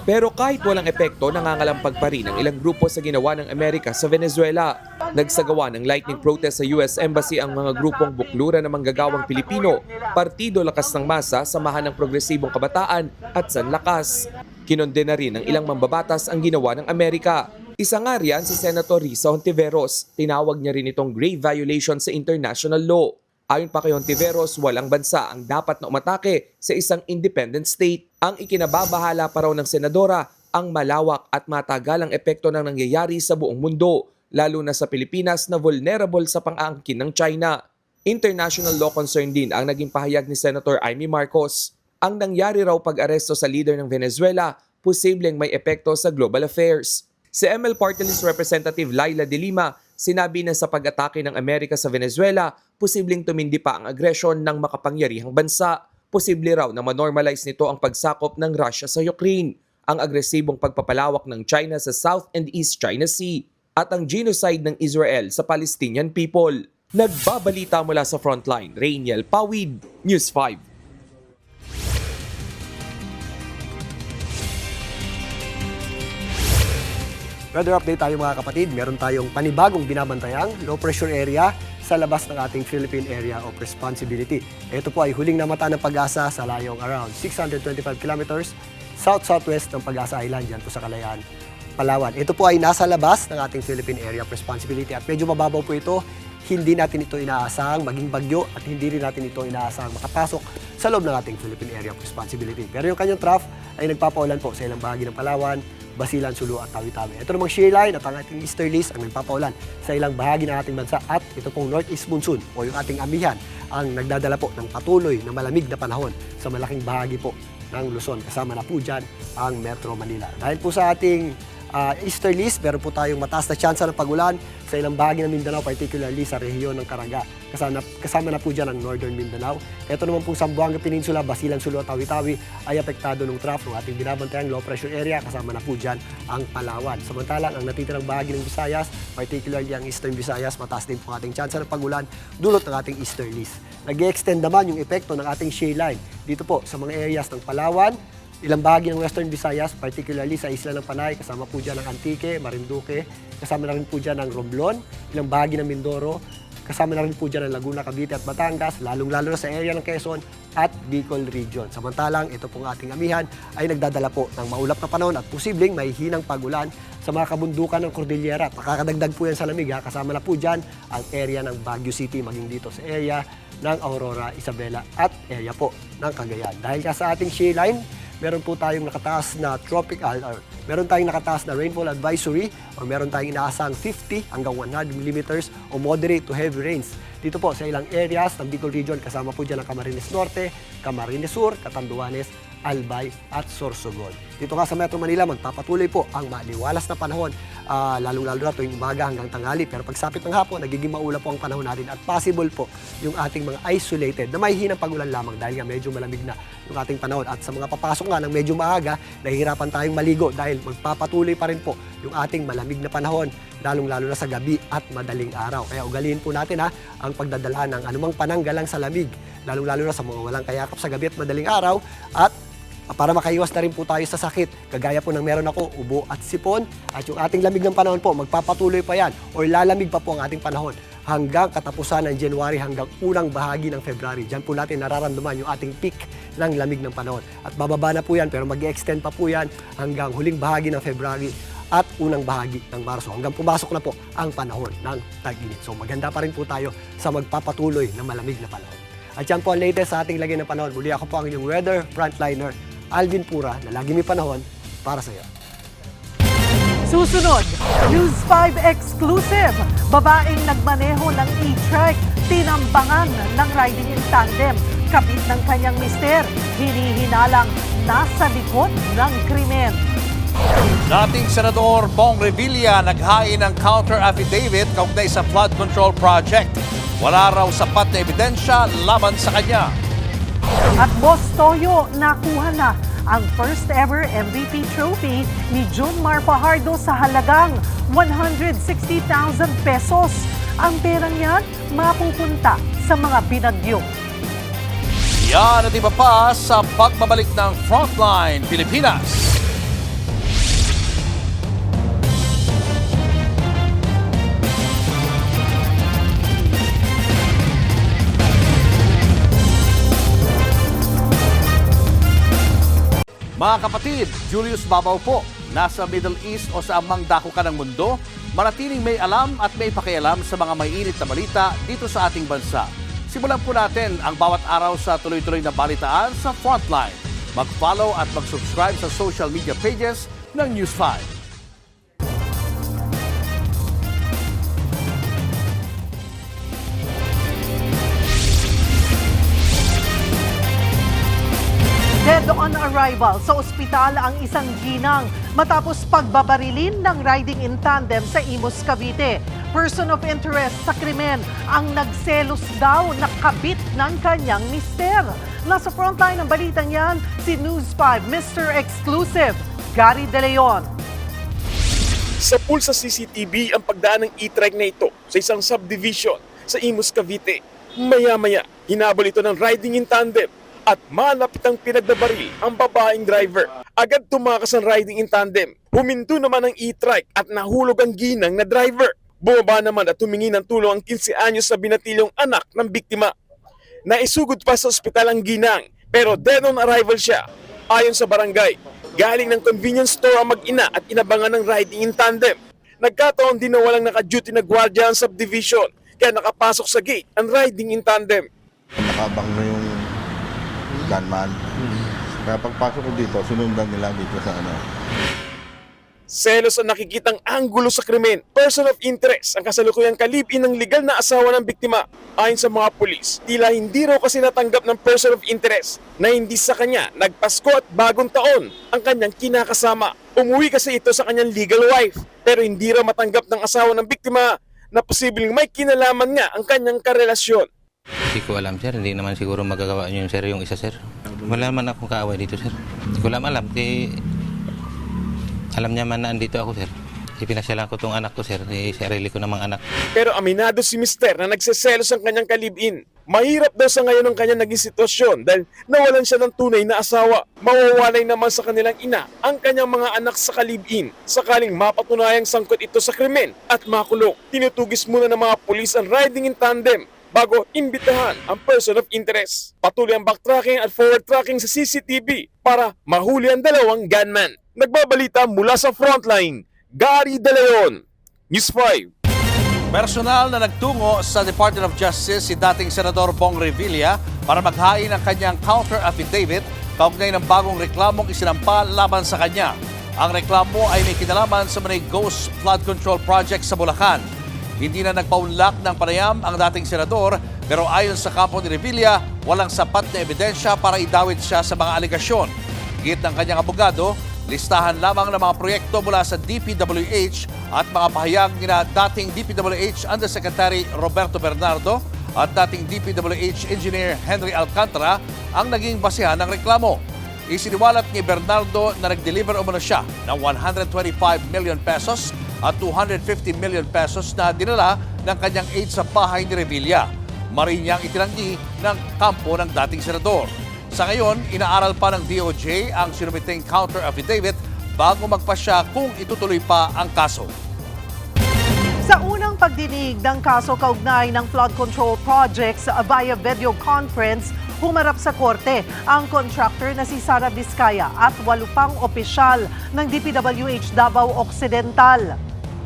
Pero kahit walang epekto, nangangalampag pa rin ang ilang grupo sa ginawa ng Amerika sa Venezuela. Nagsagawa ng lightning protest sa US Embassy ang mga grupong buklura ng manggagawang Pilipino, Partido Lakas ng Masa, Samahan ng Progresibong Kabataan at Sanlakas. Kinondena rin ng ilang mambabatas ang ginawa ng Amerika. Isa nga riyan si Senator Risa Hontiveros. Tinawag niya rin itong grave violation sa international law. Ayon pa kay Hontiveros, walang bansa ang dapat na umatake sa isang independent state. Ang ikinababahala pa raw ng senadora ang malawak at matagalang epekto ng nangyayari sa buong mundo, lalo na sa Pilipinas na vulnerable sa pang-aangkin ng China. International law concern din ang naging pahayag ni Senator Amy Marcos. Ang nangyari raw pag-aresto sa leader ng Venezuela, posibleng may epekto sa global affairs. Si ML Party List Representative Laila de Lima, sinabi na sa pag-atake ng Amerika sa Venezuela, posibleng tumindi pa ang agresyon ng makapangyarihang bansa. Posible raw na manormalize nito ang pagsakop ng Russia sa Ukraine, ang agresibong pagpapalawak ng China sa South and East China Sea, at ang genocide ng Israel sa Palestinian people. Nagbabalita mula sa Frontline, Rainiel Pawid, News 5. Weather update tayo mga kapatid. Meron tayong panibagong binabantayang low pressure area sa labas ng ating Philippine Area of Responsibility. Ito po ay huling namata ng Pag-asa sa layong around 625 kilometers south-southwest ng Pag-asa Island, dyan po sa Kalayaan, Palawan. Ito po ay nasa labas ng ating Philippine Area of Responsibility at medyo mababaw po ito. Hindi natin ito inaasahang maging bagyo at hindi rin natin ito inaasahang makapasok sa loob ng ating Philippine Area of Responsibility. Pero yung kanyang trough ay nagpapaulan po sa ilang bahagi ng Palawan, Basilan, Sulu at Tawi-Tawi. Ito namang shear line at ang ating easterlies ang nagpapaulan sa ilang bahagi ng ating bansa at ito pong northeast monsoon o yung ating amihan ang nagdadala po ng patuloy na malamig na panahon sa malaking bahagi po ng Luzon. Kasama na po dyan ang Metro Manila. Dahil po sa ating easterlies, meron po tayong mataas na tsansa ng pag-ulan sa ilang bahagi ng Mindanao, particularly sa rehiyon ng Caraga. Kasama na po dyan ang Northern Mindanao. Ito naman po Zamboanga Peninsula, Basilan, Sulu at Tawi-Tawi ay apektado ng trough ng ating binabantayang low pressure area. Kasama na po dyan ang Palawan. Samantalang ang natitirang bahagi ng Visayas, particularly ang Eastern Visayas, mataas din po ating tsansa ng pag-ulan dulot ng ating easterlies. Nag-extend naman yung epekto ng ating shear line dito po sa mga areas ng Palawan, ilang bahagi ng Western Visayas, particularly sa Isla ng Panay, kasama po dyan ang Antique, Marinduque, kasama na rin po dyan ang Romblon, ilang bahagi ng Mindoro, kasama na rin po dyan ang Laguna, Cavite at Batangas, lalong-lalo na sa area ng Quezon at Bicol Region. Samantalang ito pong ating amihan ay nagdadala po ng maulap na panahon at posibleng may hinang pag-ulan sa mga kabundukan ng Cordillera. Pakakadagdag po yan sa lamig, kasama na po dyan ang area ng Baguio City, maging dito sa area ng Aurora, Isabela at area po ng Cagayan. Dahil ka sa ating shear line, meron po tayong nakataas na meron tayong nakataas na rainfall advisory o meron tayong inaasang 50 hanggang 100 millimeters o moderate to heavy rains. Dito po sa ilang areas ng Bicol Region, kasama po dyan ang Camarines Norte, Camarines Sur, Catanduanes, Albay at Sorsogon. Dito nga sa Metro Manila, magpapatuloy po ang maliwalas na panahon, lalong-lalo na tuwing umaga hanggang tanghali. Pero pagsapit ng hapon, nagiging maulap po ang panahon natin at possible po yung ating mga isolated na may hinang pag-ulan lamang dahil nga medyo malamig na yung ating panahon. At sa mga papasok nga ng medyo maaga, nahihirapan tayong maligo dahil magpapatuloy pa rin po yung ating malamig na panahon, lalong-lalo na sa gabi at madaling araw. Kaya ugaliin po natin ang pagdadala ng anumang pananggalang sa lamig, lalong-lalo na sa mga walang kayakap sa gabi at madaling araw, at para makaiwas na rin po tayo sa sakit, kagaya po ng meron ako, ubo at sipon, at yung ating lamig ng panahon po, magpapatuloy pa yan o lalamig pa po ang ating panahon hanggang katapusan ng January hanggang unang bahagi ng February. Diyan po natin nararamdaman yung ating peak ng lamig ng panahon. At bababa na po yan pero mag-extend pa po yan hanggang huling bahagi ng February at unang bahagi ng Marso hanggang pumasok na po ang panahon ng tag-init. So maganda pa rin po tayo sa magpapatuloy na malamig na panahon. At yan po ang latest sa ating lagay ng panahon. Muli ako po ang inyong weather frontliner, Alvin Pura, na lagi may panahon para sa iyo. Susunod, News 5 exclusive. Babaeng nagmaneho ng e-trike, tinambangan ng riding in tandem. Kapit ng kanyang mister, hinihinalang nasa likod ng krimen. Dating Senador Bong Revilla naghain ng counter affidavit kaugnay sa flood control project. Wala raw sapat na ebidensya laban sa kanya. At Boss Toyo, nakuha na ang first ever MVP trophy ni Junmar Fajardo sa halagang 160,000 pesos. Ang perang yan mapupunta sa mga binagyo. Yan at iba pa sa pagbabalik ng Frontline Pilipinas. Mga kapatid, Julius Babaw po, nasa Middle East o sa amang dako ka ng mundo, manatiling may alam at may pakialam sa mga mainit na balita dito sa ating bansa. Simulan po natin ang bawat araw sa tuloy-tuloy na balitaan sa Frontline. Mag-follow at mag-subscribe sa social media pages ng News 5. arrival sa ospital ang isang ginang matapos pagbabarilin ng riding in tandem sa Imus, Cavite. Person of interest sa krimen ang nagselos daw na kabit ng kanyang mister. Nasa frontline ng balitang yan, si News 5 Mr. Exclusive, Gary De Leon. Sa pool sa CCTV ang pagdaan ng e-trike na ito sa isang subdivision sa Imus, Cavite. Maya-maya, hinabol ito ng riding in tandem at malapitang pinagbabaril ang babaeng driver. Agad tumakas ang riding in tandem. Huminto naman ang e-trike at nahulog ang ginang na driver. Bumaba naman at humingi ng tulong ang 15 anyos na binatilyong anak ng biktima. Naisugod pa sa ospital ang ginang pero dead on arrival siya. Ayon sa barangay, galing ng convenience store ang mag-ina at inabangan ng riding in tandem. Nagkataon din na walang naka-duty na gwardiya ang subdivision kaya nakapasok sa gate ang riding in tandem. Nakabang na yung gunman. Kaya pagpasok ko dito, sinundan nila dito sa ano. Selos ang nakikitang anggulo sa krimen. Person of interest ang kasalukuyang kalib-in ng legal na asawa ng biktima. Ayon sa mga pulis, tila hindi raw kasi natanggap ng person of interest na hindi sa kanya nagpasko at bagong taon ang kanyang kinakasama. Umuwi kasi ito sa kanyang legal wife pero hindi raw matanggap ng asawa ng biktima na posibleng may kinalaman nga ang kanyang karelasyon. Hindi ko alam, sir. Hindi naman siguro magagawa niyo yung sir, yung isa, sir. Wala man akong kaaway dito, sir. Hindi ko alam. Alam niya man na andito ako, sir. Ipinasyalan ko tong anak ko, sir. Sarili ko namang anak. Pero aminado si Mister na nagseselos ang kanyang kalib-in. Mahirap daw sa ngayon ang kanyang naging sitwasyon dahil nawalan siya ng tunay na asawa. Mawawalay naman sa kanilang ina ang kanyang mga anak sa kalib-in. Sakaling mapatunayang sangkot ito sa krimen at makulong. Tinutugis muna ng mga pulis ang riding in tandem bago imbitahan ang person of interest. Patuloy ang backtracking at forward tracking sa CCTV para mahuli ang dalawang gunman. Nagbabalita mula sa frontline, Gary De Leon, News 5. Personal na nagtungo sa Department of Justice si dating Senador Bong Revilla para maghain ng kanyang counter affidavit kaugnay ng bagong reklamong isinampa laban sa kanya. Ang reklamo ay may kinalaman sa Manay Ghost Flood Control Project sa Bulacan. Hindi na nagpaunlak ng panayam ang dating senador pero ayon sa kampo ni Revilla, walang sapat na ebidensya para idawit siya sa mga alegasyon. Git ng kanyang abogado, listahan lamang ng mga proyekto mula sa DPWH at mga pahayag nina dating DPWH Undersecretary Roberto Bernardo at dating DPWH Engineer Henry Alcantara ang naging basehan ng reklamo. Isiniwalat ni Bernardo na nag-deliver umano siya ng 125 million pesos at 250 million pesos na dinala ng kanyang aide sa bahay ni Revilla. Marinyang itinanggi ng kampo ng dating senador. Sa ngayon, inaaral pa ng DOJ ang sinumiteng counter affidavit bago magpasya kung itutuloy pa ang kaso. Sa unang pagdinig ng kaso kaugnay ng flood control projects via video conference, humarap sa korte ang contractor na si Sara Vizcaya at 8 pang opisyal ng DPWH Davao Occidental.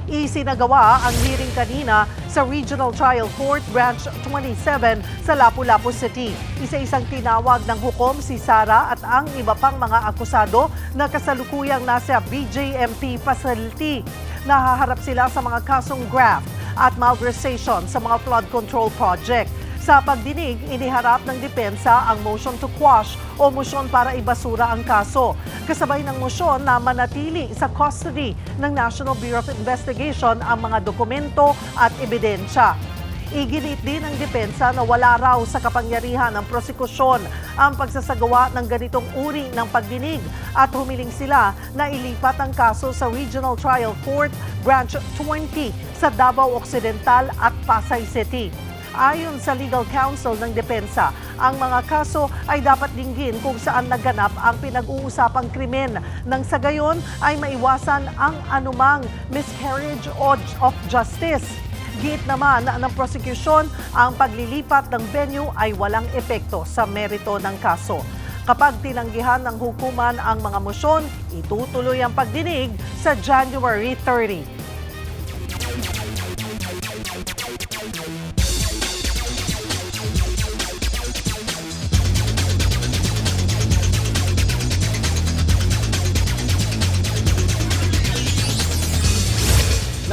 Isinagawa ang hearing kanina sa Regional Trial Court Branch 27 sa Lapu-Lapu City. Isa-isang tinawag ng hukom si Sara at ang iba pang mga akusado na kasalukuyang nasa BJMP facility. Nahaharap sila sa mga kasong graft at malversation sa mga flood control project. Sa pagdinig, iniharap ng depensa ang motion to quash o motion para ibasura ang kaso. Kasabay ng motion na manatili sa custody ng National Bureau of Investigation ang mga dokumento at ebidensya. Iginit din ng depensa na wala raw sa kapangyarihan ng prosekusyon ang pagsasagawa ng ganitong uri ng pagdinig at humiling sila na ilipat ang kaso sa Regional Trial Court Branch 20 sa Davao Occidental at Pasay City. Ayon sa legal counsel ng depensa, ang mga kaso ay dapat dinggin kung saan naganap ang pinag-uusapang krimen nang sa gayon ay maiwasan ang anumang miscarriage of justice. Giit naman ng prosecution, ang paglilipat ng venue ay walang epekto sa merito ng kaso. Kapag tinanggihan ng hukuman ang mga mosyon, itutuloy ang pagdinig sa January 30.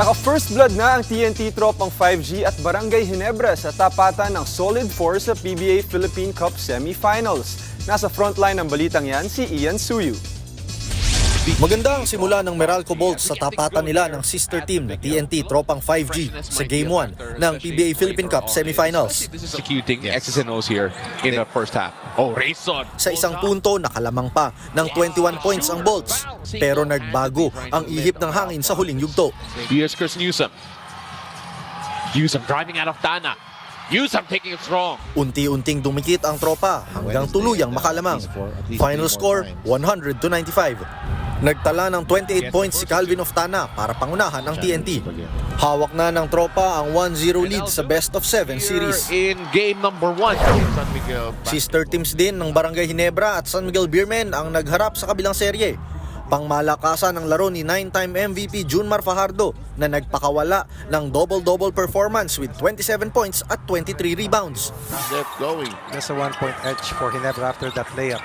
Naka-first blood na ang TNT tropang 5G at Barangay Ginebra sa tapatan ng Solid 4 sa PBA Philippine Cup Semifinals. Nasa frontline ng balitang yan si Ian Suyu. Maganda ang simula ng Meralco Bolts sa tapatan nila ng sister team na TNT tropang 5G sa Game 1 ng PBA Philippine Cup Semifinals. Executing X's and O's here in the first half. Oh, race on. Sa isang punto, nakalamang pa ng 21 points ang Bolts, pero nagbago ang ihip ng hangin sa huling yugto. Here's Chris Newsom. Newsom driving out of Tana. Newsom taking it strong. Unti-unting dumikit ang tropa hanggang tuluyang makalamang. Final score, 100-95. Nagtala ng 28 points si Calvin Oftana para pangunahan ang TNT. Hawak na ng tropa ang 1-0 lead sa best of 7 series. In game number 1. Sister teams din ng Barangay Ginebra at San Miguel Beermen ang nagharap sa kabilang serye. Pangmalakasan ng laro ni 9-time MVP Junmar Fajardo na nagpakawala ng double-double performance with 27 points at 23 rebounds. That's a 1-point edge for Ginebra after that layup.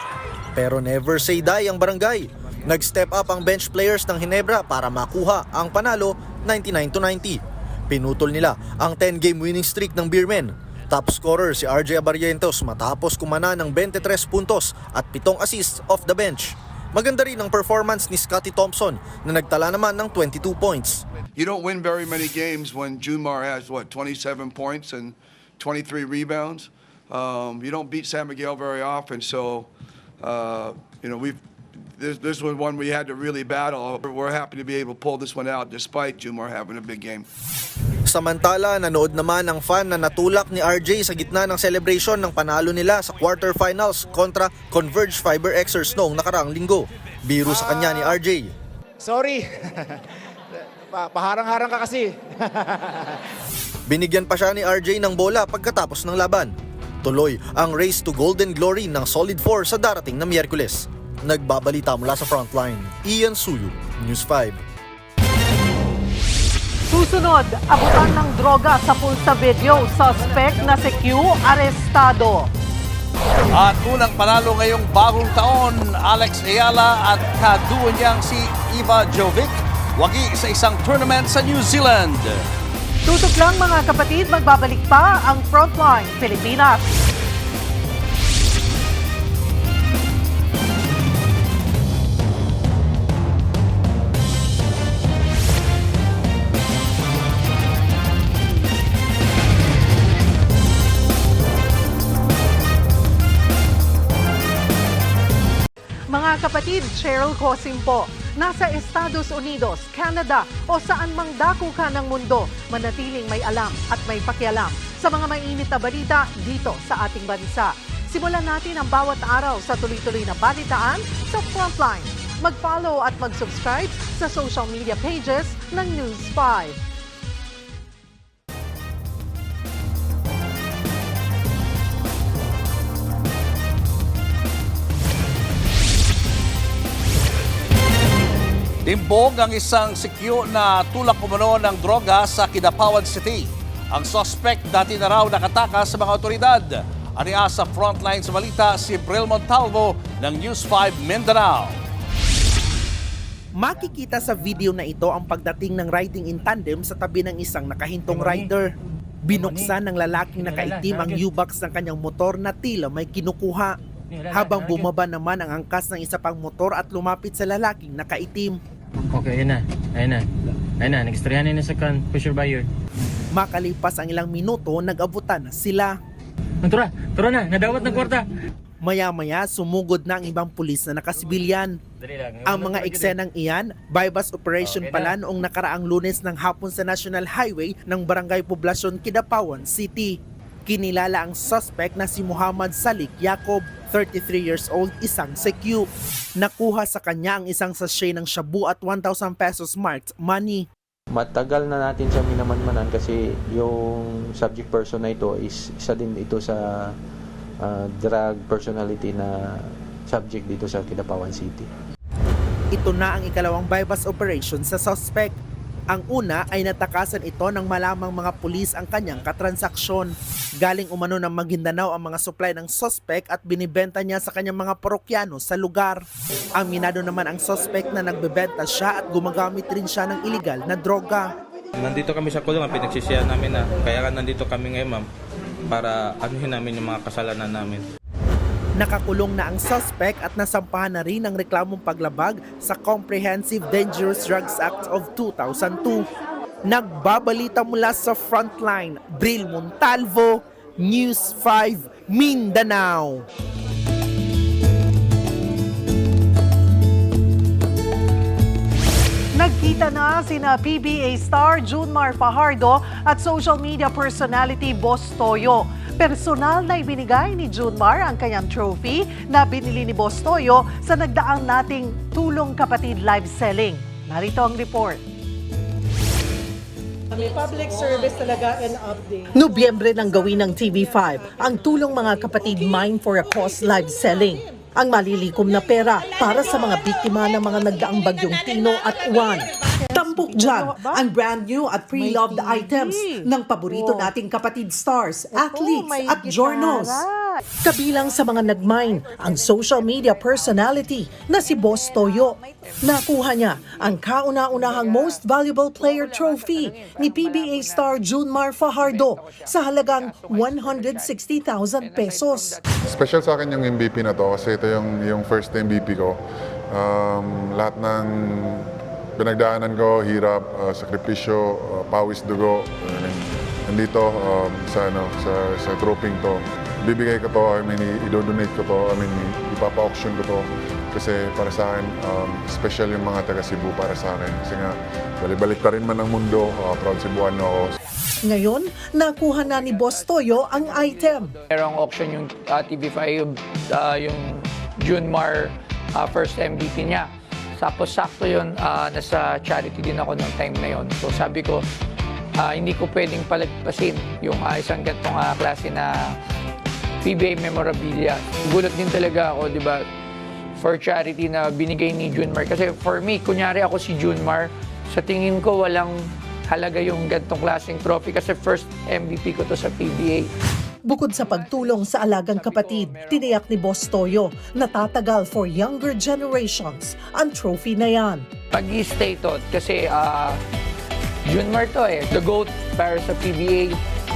Pero never say die ang Barangay. Nag-step up ang bench players ng Ginebra para makuha ang panalo 99-90. Pinutol nila ang 10-game winning streak ng Beermen. Top scorer si RJ Abarrientos matapos kumana ng 23 puntos at 7 assists off the bench. Maganda rin ang performance ni Scotty Thompson na nagtala naman ng 22 points. You don't win very many games when Junmar has, 27 points and 23 rebounds. You don't beat San Miguel very often, so, this was one we had to really battle. We're happy to be able to pull this one out despite Junmar having a big game. Samantala, nanood naman ang fan na natulak ni RJ sa gitna ng celebration ng panalo nila sa quarterfinals kontra Converge Fiber Xers noong nakaraang linggo. Biro sa kanya ni RJ. Sorry, paharang-harang ka kasi. Binigyan pa siya ni RJ ng bola pagkatapos ng laban. Tuloy ang race to golden glory ng Solid 4 sa darating na Miyerkules. Nagbabalita mula sa frontline, Ian Suyu, News 5. Susunod, abutan ng droga sa pulsa video. Suspect na si Q, arestado. At unang panalo ngayong bagong taon, Alex Ayala at kaduo niyang si Eva Jovic, wagi sa isang tournament sa New Zealand. Tutok lang mga kapatid, magbabalik pa ang Frontline Pilipinas. Mga kapatid, Cheryl Cosim po. Nasa Estados Unidos, Canada o saan mang dako ka ng mundo, manatiling may alam at may pakialam sa mga mainit na balita dito sa ating bansa. Simulan natin ang bawat araw sa tuloy-tuloy na balitaan sa Frontline. Mag-follow at mag-subscribe sa social media pages ng News 5. Timbog ang isang sikyo na tulak umano ng droga sa Kidapawan City. Ang suspect dati na raw nakatakas sa mga otoridad. Aniya sa frontline sa balita si Bril Montalvo ng News 5 Mindanao. Makikita sa video na ito ang pagdating ng riding in tandem sa tabi ng isang nakahintong rider. Binuksan ng lalaking nakaitim ang U-box ng kanyang motor na tila may kinukuha. Habang bumaba naman ang angkas ng isa pang motor at lumapit sa lalaking nakaitim. Okay, ayun na, nag-istoryahan na sa pusher buyer. Makalipas ang ilang minuto, nag-abutan na sila. Tura na, nadawat ng kwarta. Maya-maya, sumugod na ang ibang pulis na nakasibilyan. Ang mga eksenang iyan, bypass operation pala noong nakaraang Lunes ng hapon sa National Highway ng Barangay Poblacion, Kidapawan City. Kinilala ang suspect na si Muhammad Salik Yacob, 33 years old, isang CQ. Nakuha sa kanya ang isang sachet ng shabu at 1,000 pesos marked money. Matagal na natin siya minamanmanan kasi yung subject person na ito is isa din ito sa drug personality na subject dito sa Kidapawan City. Ito na ang ikalawang bypass operation sa suspect. Ang una ay natakasan ito nang malamang mga pulis ang kanyang katransaksyon. Galing umano ng Maguindanao ang mga supply ng suspect at binibenta niya sa kanyang mga parokyano sa lugar. Aminado naman ang suspect na nagbebenta siya at gumagamit rin siya ng iligal na droga. Nandito kami sa kulungan, pinagsisihan namin na. Kaya nandito kami ngayon, ma'am, para anuhin namin yung mga kasalanan namin. Nakakulong na ang suspect at nasampahan na rin ang reklamong paglabag sa Comprehensive Dangerous Drugs Act of 2002. Nagbabalita mula sa Frontline, Bril Montalvo, News 5, Mindanao. Nagkita na sina PBA star Junmar Fajardo at social media personality Boss Toyo. Personal na ibinigay ni Junmar ang kanyang trophy na binili ni Boss Toyo sa nagdaang nating Tulong Kapatid live selling. Narito ang report. May public service talaga and update. Nobyembre nang gawin ng TV5 ang Tulong Mga Kapatid Mine for a Cause live selling. Ang malilikom na pera para sa mga biktima ng mga nagdaang bagyong Tino at Juan. Tampok dyan ang brand new at pre-loved items ng paborito nating kapatid stars, athletes at journos. Kabilang sa mga nagmine ang social media personality na si Boss Toyo. Nakuha niya ang kauna-unahang Most Valuable Player Trophy ni PBA star Junmar Fajardo sa halagang 160,000 pesos. Special sa akin yung MVP na to kasi ito yung first MVP ko. Lahat ng pinagdaanan ko, hirap, sakripisyo, pawis, dugo, nandito sa trophy to. Bibigay ko to, i-donate ko to, ipapa-auction ko to. Kasi para sa akin, special yung mga taga Cebu para sa akin. Kasi nga, balik ta rin man ang mundo, proud Cebuano ako. Ngayon, nakuha na ni Boss Toyo ang item. Merong auction yung TV5, yung Junmar first MVP niya. Tapos sakto yun, nasa charity din ako ng time na yun. So sabi ko, hindi ko pwedeng palagpasin yung isang gantong klase na PBA memorabilia. Gulat din talaga ako, di ba, for charity na binigay ni Junmar. Kasi for me, kunyari ako si Junmar, sa tingin ko walang halaga yung gantong klaseng trophy kasi first MVP ko to sa PBA. Bukod sa pagtulong sa alagang kapatid, tiniyak ni Boss Toyo na tatagal for younger generations ang trophy na yan. Pag-i-stay to kasi Junmar to the GOAT para sa PBA.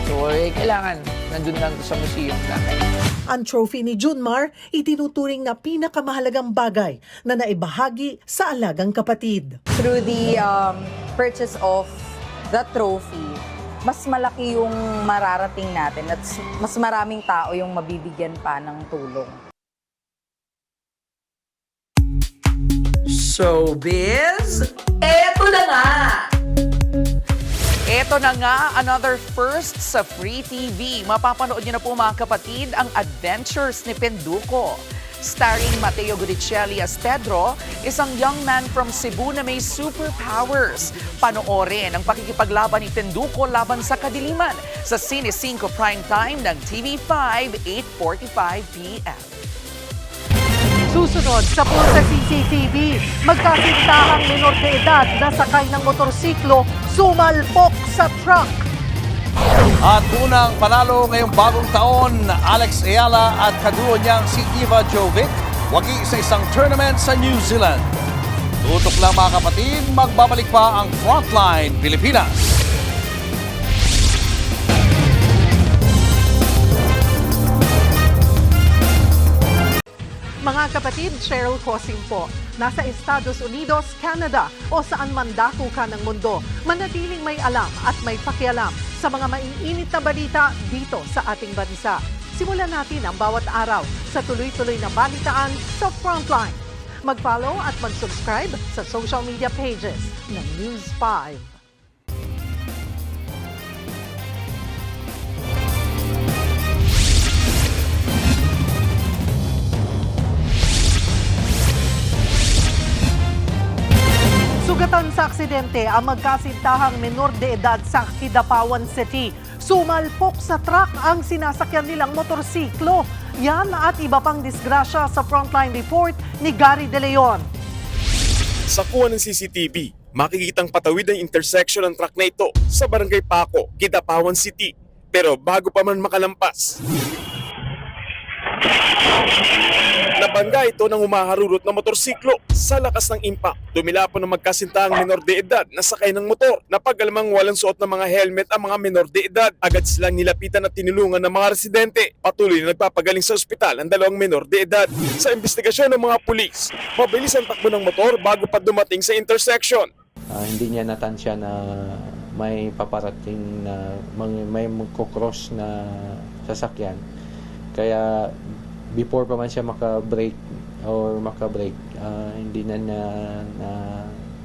So kailangan nandun lang to sa museum namin. Ang trophy ni Junmar itinuturing na pinakamahalagang bagay na naibahagi sa alagang kapatid. Through the purchase of the trophy, mas malaki yung mararating natin at mas maraming tao yung mabibigyan pa ng tulong. Showbiz, eto na nga! Ito na nga, another first sa Free TV. Mapapanood niyo na po mga kapatid ang adventures ni Penduko. Starring Mateo Guricelli as Pedro, isang young man from Cebu na may superpowers. Panoorin ang pakikipaglaban ni Penduko laban sa kadiliman sa Cine 5 Primetime ng TV5, 8:45 p.m. Susunod sa Pulsa CCTV, magkasintahang menor de edad na sakay ng motorsiklo sumalpok sa truck. At unang panalo ngayong bagong taon, Alex Ayala at kaduo niyang si Eva Jovic, wagi sa isang tournament sa New Zealand. Tutok lang mga kapatid, magbabalik pa ang Frontline Pilipinas. Mga kapatid, Cheryl Cosim po. Nasa Estados Unidos, Canada o saan man dako ka ng mundo, manatiling may alam at may pakialam sa mga maiinit na balita dito sa ating bansa. Simulan natin ang bawat araw sa tuloy-tuloy na balitaan sa Frontline. Mag-follow at mag-subscribe sa social media pages ng News 5. Sugatan sa aksidente ang magkasintahang menor de edad sa Kidapawan City. Sumalpok sa truck ang sinasakyan nilang motorsiklo. Yan at iba pang disgrasya sa Frontline report ni Gary De Leon. Sa kuha ng CCTV, makikitang patawid ang intersection ng truck na ito sa Barangay Paco, Kidapawan City. Pero bago pa man makalampas, Nabangga ito ng humaharurot na motorsiklo. Sa lakas ng impact, dumilapon ng magkasintahang menor de edad na sakay ng motor. Napagalamang walang suot ng mga helmet ang mga menor de edad. Agad silang nilapitan at tinulungan ng mga residente. Patuloy na nagpapagaling sa ospital ang dalawang menor de edad. Sa investigasyon ng mga pulis, mabilis ang takbo ng motor bago pa dumating sa intersection. Hindi niya natansya na may paparating na may magkocross na sasakyan. Kaya before pa man siya makabrake, hindi na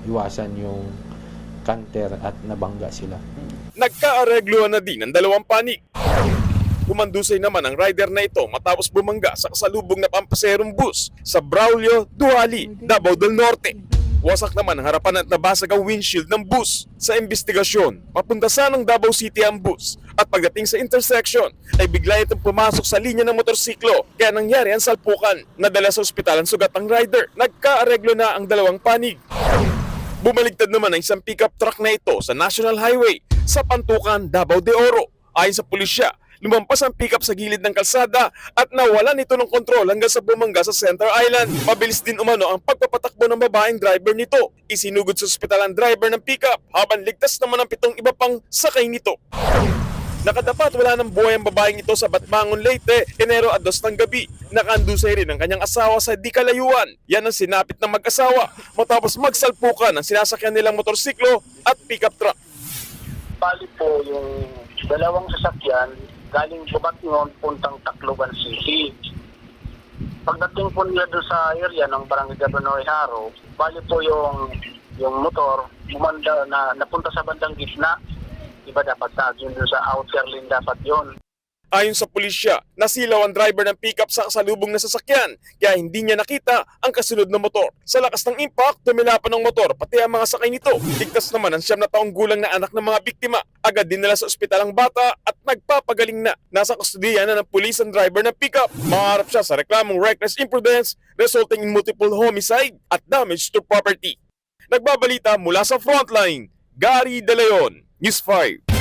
iwasan yung canter at nabangga sila. Nagkaaregluhan na din ang dalawang panig. Kumandusay naman ang rider na ito matapos bumangga sa kasalubong na pampaserong bus sa Braulio, Duali, Davao del Norte. Wasak naman ang harapan at nabasag ang windshield ng bus. Sa investigasyon, papunta sana ng Davao City ang bus at pagdating sa intersection ay bigla itong pumasok sa linya ng motorsiklo kaya nangyari ang salpukan. Nadala sa ospital ang sugat ng rider. Nagkaareglo na ang dalawang panig. Bumaligtad naman ang isang pickup truck na ito sa National Highway sa Pantukan, Davao de Oro. Ayon sa pulisya, lumampas ang pickup sa gilid ng kalsada at nawalan ito ng kontrol hanggang sa bumangga sa Center Island. Mabilis din umano ang pagpapatakbo ng babaeng driver nito. Isinugod sa ospital ang driver ng pickup habang ligtas naman ang 7 iba pang sakay nito. Nakadapat wala ng buhay ang babaeng ito sa Batmangon, Leyte, Enero 2 ng gabi. Nakandusay rin ang kanyang asawa sa di kalayuan. Yan ang sinapit ng mag-asawa matapos magsalpukan ang sinasakyan nilang motorsiklo at pickup truck. Bali po yung dalawang sasakyan galing Batmangon puntang Tacloban City. Pagdating po nila doon sa area ng Barangay Governor Haro, bali po yung motor bumanda na napunta sa bandang gitna. Iba dapat sa yun doon sa outer lane dapat yon. Ayon sa pulisya, nasilaw ang driver ng pickup sa kasalubong na sasakyan kaya hindi niya nakita ang kasunod na motor. Sa lakas ng impact, tumilapan ng motor pati ang mga sakay nito. Ligtas naman ang 9 na taong gulang na anak ng mga biktima. Agad dinala sa ospital ang bata at nagpapagaling na. Nasa kustudiya na ng pulis ang driver ng pickup. Maharap siya sa reklamong reckless imprudence resulting in multiple homicide at damage to property. Nagbabalita mula sa Frontline, Gary De Leon, News 5.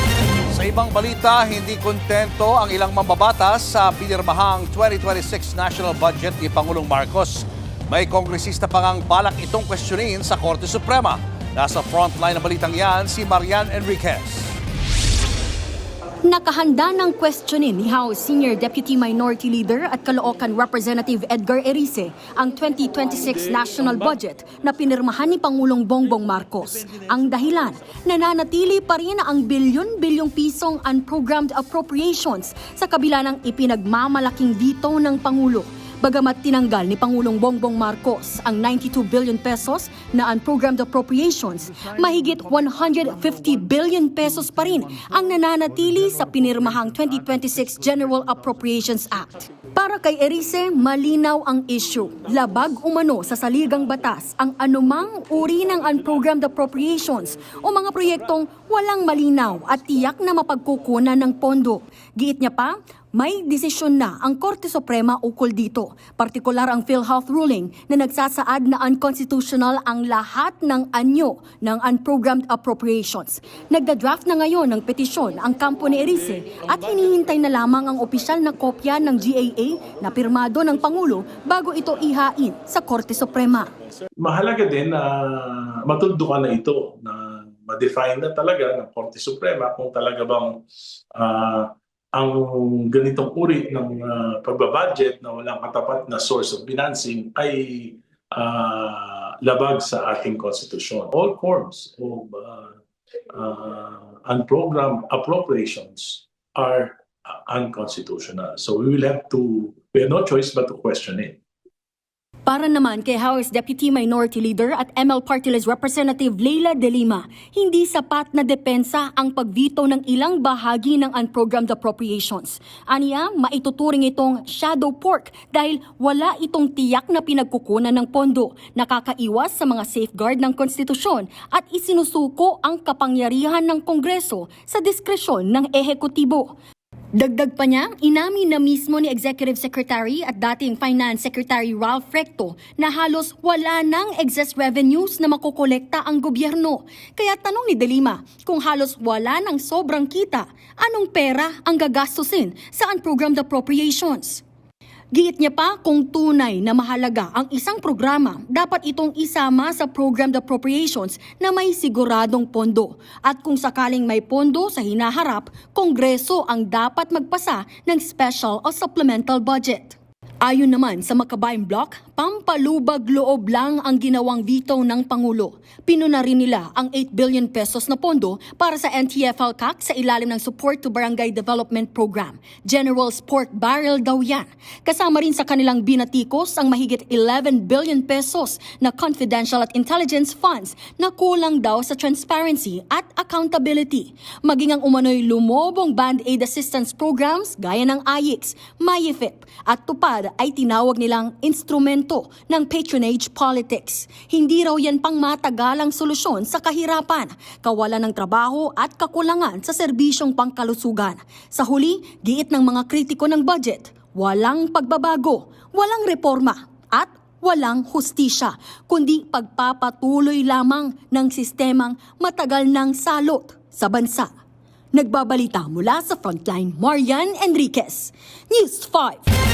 Sa ibang balita, hindi kontento ang ilang mambabatas sa pinirmahang 2026 national budget ni Pangulong Marcos. May kongresista pa ngang balak itong questionin sa Korte Suprema. Nasa frontline ng balitang yan si Marian Enriquez. Nakahanda ng questionin ni House Senior Deputy Minority Leader at Caloocan Representative Edgar Erice ang 2026 national budget na pinirmahan ni Pangulong Bongbong Marcos. Ang dahilan, nananatili pa rin ang bilyon-bilyong pisong unprogrammed appropriations sa kabila ng ipinagmamalaking veto ng Pangulo. Bagamat tinanggal ni Pangulong Bongbong Marcos ang 92 billion pesos na unprogrammed appropriations, mahigit 150 billion pesos pa rin ang nananatili sa pinirmahang 2026 General Appropriations Act. Para kay Erice, malinaw ang issue. Labag umano sa saligang batas ang anumang uri ng unprogrammed appropriations o mga proyektong walang malinaw at tiyak na mapagkukunan ng pondo. Giit niya pa, may desisyon na ang Korte Suprema ukol dito, partikular ang PhilHealth ruling na nagsasaad na unconstitutional ang lahat ng anyo ng unprogrammed appropriations. Nagda-draft na ngayon ng petisyon ang kampo ni Erice at hinihintay na lamang ang opisyal na kopya ng GAA na pirmado ng Pangulo bago ito ihain sa Korte Suprema. Mahalaga din na matuldukan na ito, na ma-define na talaga ng Korte Suprema kung talaga bang ang ganitong uri ng pagbabudget na walang katapat na source of financing ay labag sa ating konstitusyon. All forms of unprogrammed appropriations are unconstitutional. So we have no choice but to question it. Para naman kay House Deputy Minority Leader at ML Party List Representative Leila De Lima, hindi sapat na depensa ang pagvito ng ilang bahagi ng unprogrammed appropriations. Aniya, maituturing itong shadow pork dahil wala itong tiyak na pinagkukunan ng pondo, nakakaiwas sa mga safeguard ng konstitusyon at isinusuko ang kapangyarihan ng Kongreso sa diskresyon ng ehekutibo. Dagdag pa niya, inamin na mismo ni Executive Secretary at dating Finance Secretary Ralph Recto na halos wala nang excess revenues na makokolekta ang gobyerno. Kaya tanong ni De Lima, kung halos wala nang sobrang kita, anong pera ang gagastusin sa unprogrammed appropriations? Giit niya pa kung tunay na mahalaga ang isang programa, dapat itong isama sa programmed appropriations na may siguradong pondo. At kung sakaling may pondo sa hinaharap, Kongreso ang dapat magpasa ng special o supplemental budget. Ayon naman sa Makabayan Bloc, pampalubag loob lang ang ginawang veto ng Pangulo. Pinuna rin nila ang 8 billion pesos na pondo para sa NTF-LCAC sa ilalim ng Support to Barangay Development Program. General Sport Barrel daw yan. Kasama rin sa kanilang binatikos ang mahigit 11 billion pesos na confidential at intelligence funds na kulang daw sa transparency at accountability. Maging ang umano'y lumobong band-aid assistance programs gaya ng AYIX, MAYIFIP at TUPAD ay tinawag nilang instrumento ng patronage politics. Hindi raw yan pang matagalang solusyon sa kahirapan, kawalan ng trabaho at kakulangan sa serbisyong pangkalusugan. Sa huli, giit ng mga kritiko ng budget, walang pagbabago, walang reforma at walang hustisya, kundi pagpapatuloy lamang ng sistemang matagal ng salot sa bansa. Nagbabalita mula sa Frontline, Marian Enriquez, News 5.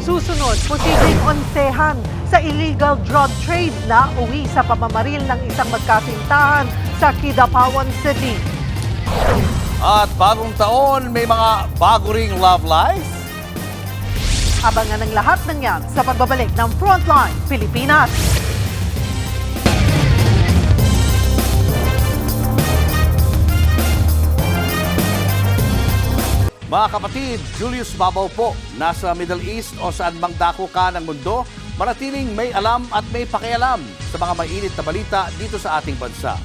Susunod, posibleng onsehan sa illegal drug trade na uwi sa pamamaril ng isang magkasintahan sa Kidapawan City. At bagong taon, may mga bago ring love life. Abangan ang lahat ng yan sa pagbabalik ng Frontline Pilipinas. Mga kapatid, Julius Babaw po, nasa Middle East o saan mang dako ka ng mundo, manatiling may alam at may pakialam sa mga mainit na balita dito sa ating bansa.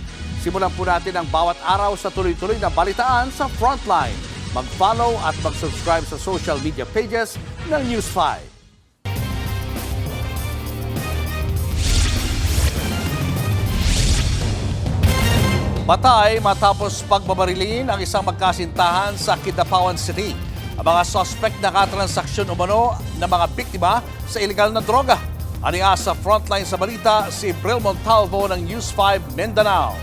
Simulan po natin ang bawat araw sa tuloy-tuloy na balitaan sa Frontline. Mag-follow at mag-subscribe sa social media pages ng News 5. Patay matapos pagbabarilin ang isang magkasintahan sa Kidapawan City. Ang mga suspect nakatransaksyon umano ng mga biktima sa ilegal na droga. Aniya sa Frontline sa balita si Bril Montalvo ng News 5 Mindanao.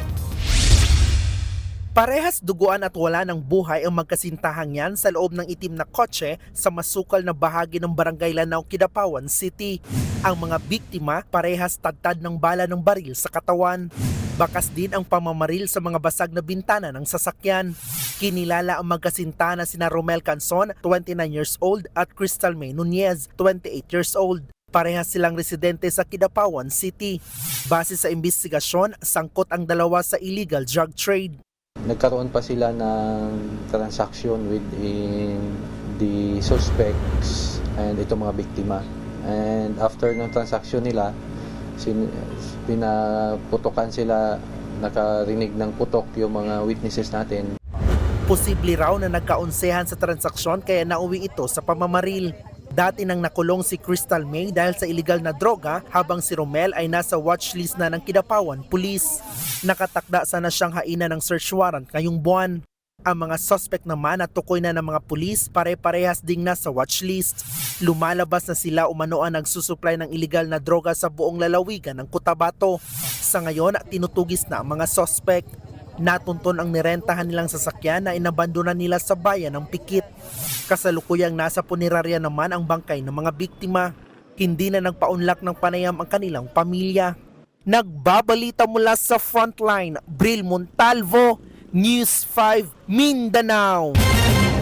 Parehas duguan at wala ng buhay ang magkasintahang yan sa loob ng itim na kotse sa masukal na bahagi ng Barangay Lanao, Kidapawan City. Ang mga biktima parehas tadtad ng bala ng baril sa katawan. Bakas din ang pamamaril sa mga basag na bintana ng sasakyan. Kinilala ang magkasintahan na sina Romel Canson, 29 years old, at Crystal May Nunez, 28 years old. Parehas silang residente sa Kidapawan City. Base sa investigasyon, sangkot ang dalawa sa illegal drug trade. Nagkaroon pa sila ng transaction within the suspects and itong mga biktima. And after ng transaction nila, pinaputokan sila, nakarinig ng putok yung mga witnesses natin. Posible raw na nagkaunsehan sa transaksyon kaya nauwi ito sa pamamaril. Dati nang nakulong si Crystal May dahil sa illegal na droga habang si Romel ay nasa watchlist na ng Kidapawan Police. Nakatakda sana siyang hainan ng search warrant ngayong buwan. Ang mga suspect naman at tukoy na ng mga pulis pare-parehas ding nasa watchlist. Lumalabas na sila umano ang nagsusupply ng illegal na droga sa buong lalawigan ng Cotabato. Sa ngayon, tinutugis na ang mga suspect. Natunton ang nirentahan nilang sasakyan na inabandonan nila sa bayan ng Pikit. Kasalukuyang nasa punerarya naman ang bangkay ng mga biktima. Hindi na nagpaunlak ng panayam ang kanilang pamilya. Nagbabalita mula sa Frontline, Bril Montalvo, News 5 Mindanao.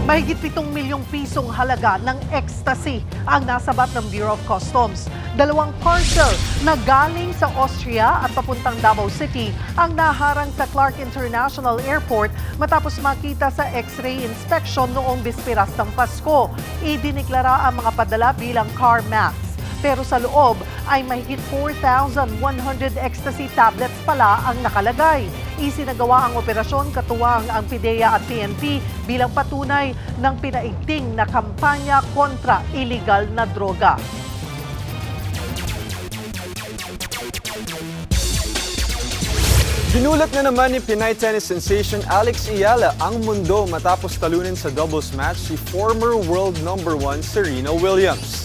Mahigit 7 milyong pisong halaga ng ecstasy ang nasabat ng Bureau of Customs. 2 parcel na galing sa Austria at papuntang Davao City ang naharang sa Clark International Airport matapos makita sa X-ray inspection noong bispiras ng Pasko. Idineklara ang mga padala bilang car max. Pero sa loob ay mahigit 4,100 ecstasy tablets pala ang nakalagay. Isinagawa ang operasyon katuwang ang PIDEA at PNP bilang patunay ng pinaigting na kampanya kontra illegal na droga. Ginulat na naman ni Pinay tennis sensation Alex Ayala ang mundo matapos talunin sa doubles match si former world number 1 Serena Williams.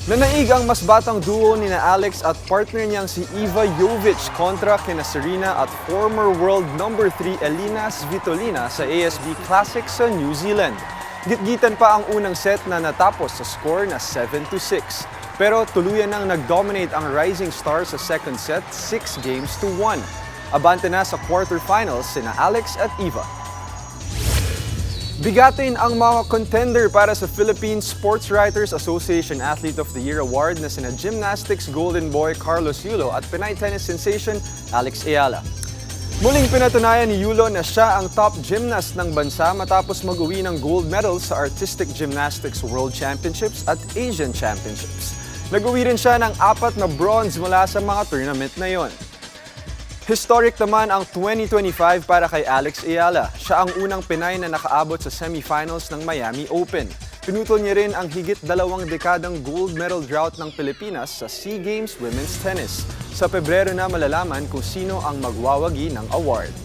Nanaig ang mas batang duo ni na Alex at partner niyang si Iva Jovic kontra kina Serena at former world number 3 Elina Svitolina sa ASB Classic sa New Zealand. Gitgitan pa ang unang set na natapos sa score na 7-6. Pero tuluyan nang nag-dominate ang rising star sa second set, 6-1. Abante na sa quarterfinals sina Alex at Iva. Bigatin ang mga contender para sa Philippine Sports Writers Association Athlete of the Year Award na sina Gymnastics Golden Boy Carlos Yulo at Pinay tennis sensation Alex Ayala. Muling pinatunayan ni Yulo na siya ang top gymnast ng bansa matapos mag-uwi ng gold medal sa Artistic Gymnastics World Championships at Asian Championships. Nag-uwi rin siya ng 4 na bronze mula sa mga tournament na yon. Historic naman ang 2025 para kay Alex Ayala. Siya ang unang Pinay na nakaabot sa semifinals ng Miami Open. Pinutol niya rin ang higit 2 dekadang gold medal drought ng Pilipinas sa SEA Games Women's Tennis. Sa Pebrero na malalaman kung sino ang magwawagi ng award.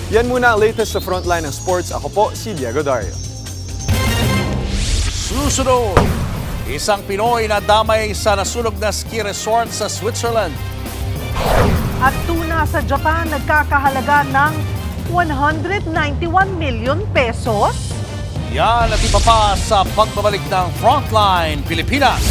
Yan muna ang latest sa Frontline ng Sports. Ako po si Diego Dario. Susunod, isang Pinoy na damay sa nasunog na ski resort sa Switzerland. At tuna sa Japan nagkakahalaga ng 191 million pesos. Yan at iba pa sa pagbabalik ng Frontline Pilipinas.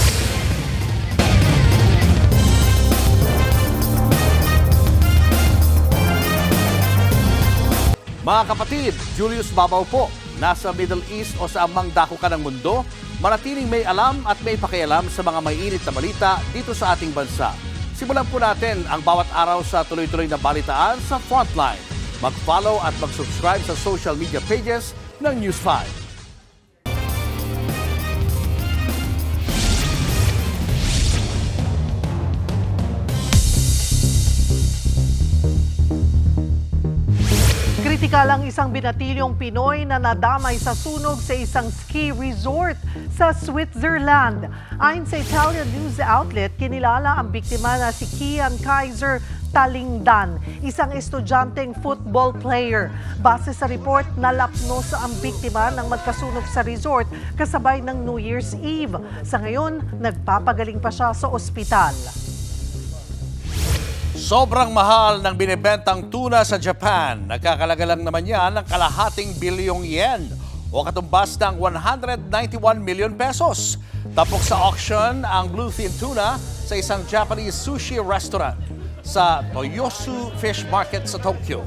Mga kapatid, Julius Babaw po. Nasa Middle East o sa amang dako ka ng mundo, manatiling may alam at may pakialam sa mga mainit na balita dito sa ating bansa. Simulan po natin ang bawat araw sa tuloy-tuloy na balitaan sa Frontline. Mag-follow at mag-subscribe sa social media pages ng News 5. Kritikal ang isang binatilyong Pinoy na nadamay sa sunog sa isang ski resort sa Switzerland. Ayon sa Italian news outlet, kinilala ang biktima na si Kian Kaiser Talingdan, isang estudyanteng football player. Base sa report, nalapnos ang biktima ng magkasunog sa resort kasabay ng New Year's Eve. Sa ngayon, nagpapagaling pa siya sa ospital. Sobrang mahal ng binibentang tuna sa Japan. Nagkakalaga lang naman yan ng kalahating bilyong yen o katumbas ng 191 million pesos. Tapok sa auction ang bluefin tuna sa isang Japanese sushi restaurant sa Toyosu Fish Market sa Tokyo.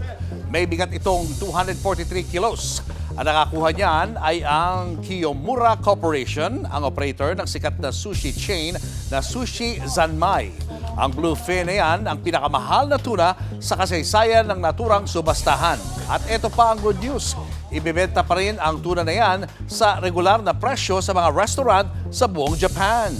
May bigat itong 243 kilos. Ang nakakuha niyan ay ang Kiyomura Corporation, ang operator ng sikat na sushi chain na Sushi Zanmai. Ang bluefin na yan ang pinakamahal na tuna sa kasaysayan ng naturang subastahan. At ito pa ang good news. Ibebenta pa rin ang tuna na yan sa regular na presyo sa mga restaurant sa buong Japan.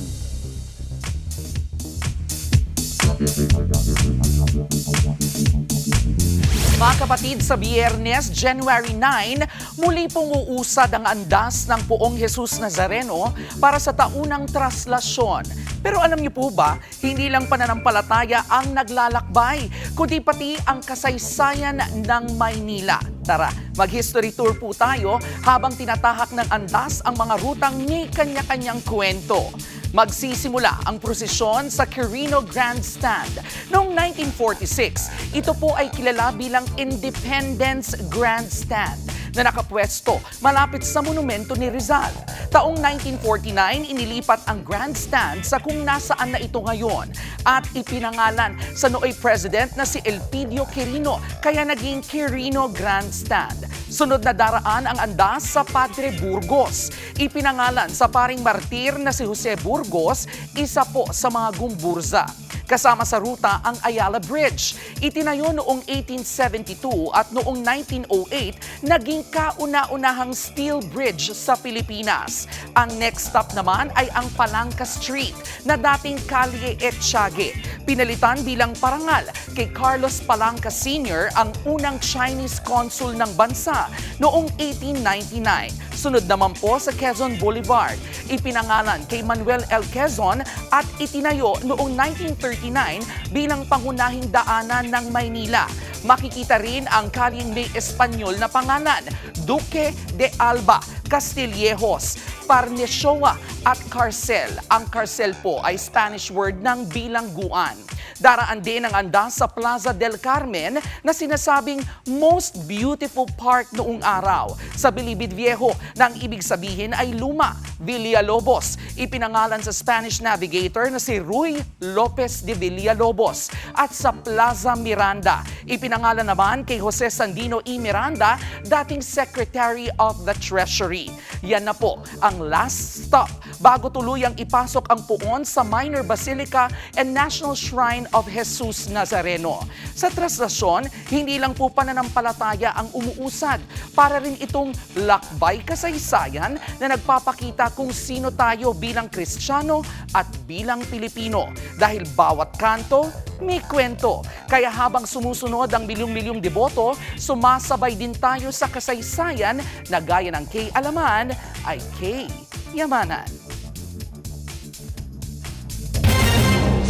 Mga kapatid, sa Biyernes, January 9, muli pong uusad ang andas ng Poong Jesus Nazareno para sa taunang traslasyon. Pero alam niyo po ba, hindi lang pananampalataya ang naglalakbay, kundi pati ang kasaysayan ng Maynila. Tara, mag-history tour po tayo habang tinatahak ng andas ang mga rutang may kanya-kanyang kwento. Magsisimula ang prosesyon sa Quirino Grandstand. Noong 1946, ito po ay kilala bilang Independence Grandstand na nakapwesto malapit sa monumento ni Rizal. Taong 1949, inilipat ang grandstand sa kung nasaan na ito ngayon at ipinangalan sa nooy president na si Elpidio Quirino, kaya naging Quirino Grandstand. Sunod na daraan ang andas sa Padre Burgos. Ipinangalan sa paring martir na si Jose Burgos, isa po sa mga gumburza. Kasama sa ruta ang Ayala Bridge. Itinayo noong 1872 at noong 1908 naging kauna-unahang steel bridge sa Pilipinas. Ang next stop naman ay ang Palangka Street na dating Calle Etchage. Pinalitan bilang parangal kay Carlos Palangka Sr., ang unang Chinese consul ng bansa noong 1899. Sunod naman po sa Quezon Boulevard. Ipinangalan kay Manuel L. Quezon at itinayo noong 1939 bilang pangunahing daanan ng Maynila. Makikita rin ang kalyeng may Espanyol na pangalan, Duque de Alba, Castillejos, Parneshoa at Carcel. Ang Carcel po ay Spanish word ng bilangguan. Daraan din ang andas sa Plaza del Carmen na sinasabing most beautiful park noong araw. Sa Bilibid Viejo na ang ibig sabihin ay luma. Villalobos, ipinangalan sa Spanish navigator na si Ruy Lopez de Villalobos. At sa Plaza Miranda, ipinangalan naman kay Jose Sandino E. Miranda, dating Secretary of the Treasury. Yan na po ang last stop bago tuluyang ipasok ang puon sa Minor Basilica and National Shrine of Jesus Nazareno. Sa traslasyon, hindi lang po pananampalataya ang umuusad, para rin itong lakbay kasaysayan na nagpapakita kung sino tayo bilang Kristiyano at bilang Pilipino. Dahil bawat kanto, may kwento. Kaya habang sumusunod ang milyong-milyong deboto, sumasabay din tayo sa kasaysayan na gaya ng kay Alaman ay kay Yamanan.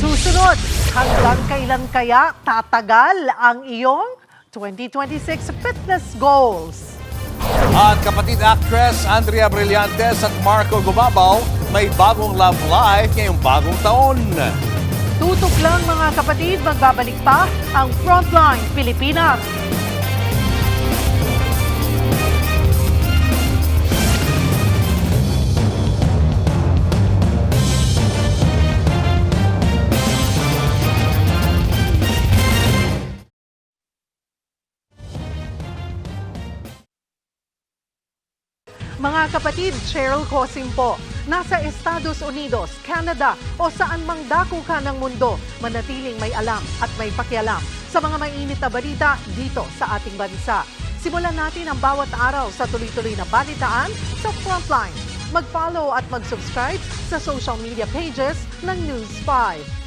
Susunod, hanggang kailan kaya tatagal ang iyong 2026 fitness goals? At kapatid actress Andrea Brillantes at Marco Gumabaw may bagong love life ngayong bagong taon. Tutok lang mga kapatid, magbabalik pa ang Frontline Pilipinas. Mga kapatid, Cheryl Cosim po. Nasa Estados Unidos, Canada o saan mang dako ka ng mundo, manatiling may alam at may pakialam sa mga mainit na balita dito sa ating bansa. Simulan natin ang bawat araw sa tuloy-tuloy na balitaan sa Frontline. Mag-follow at mag-subscribe sa social media pages ng News 5.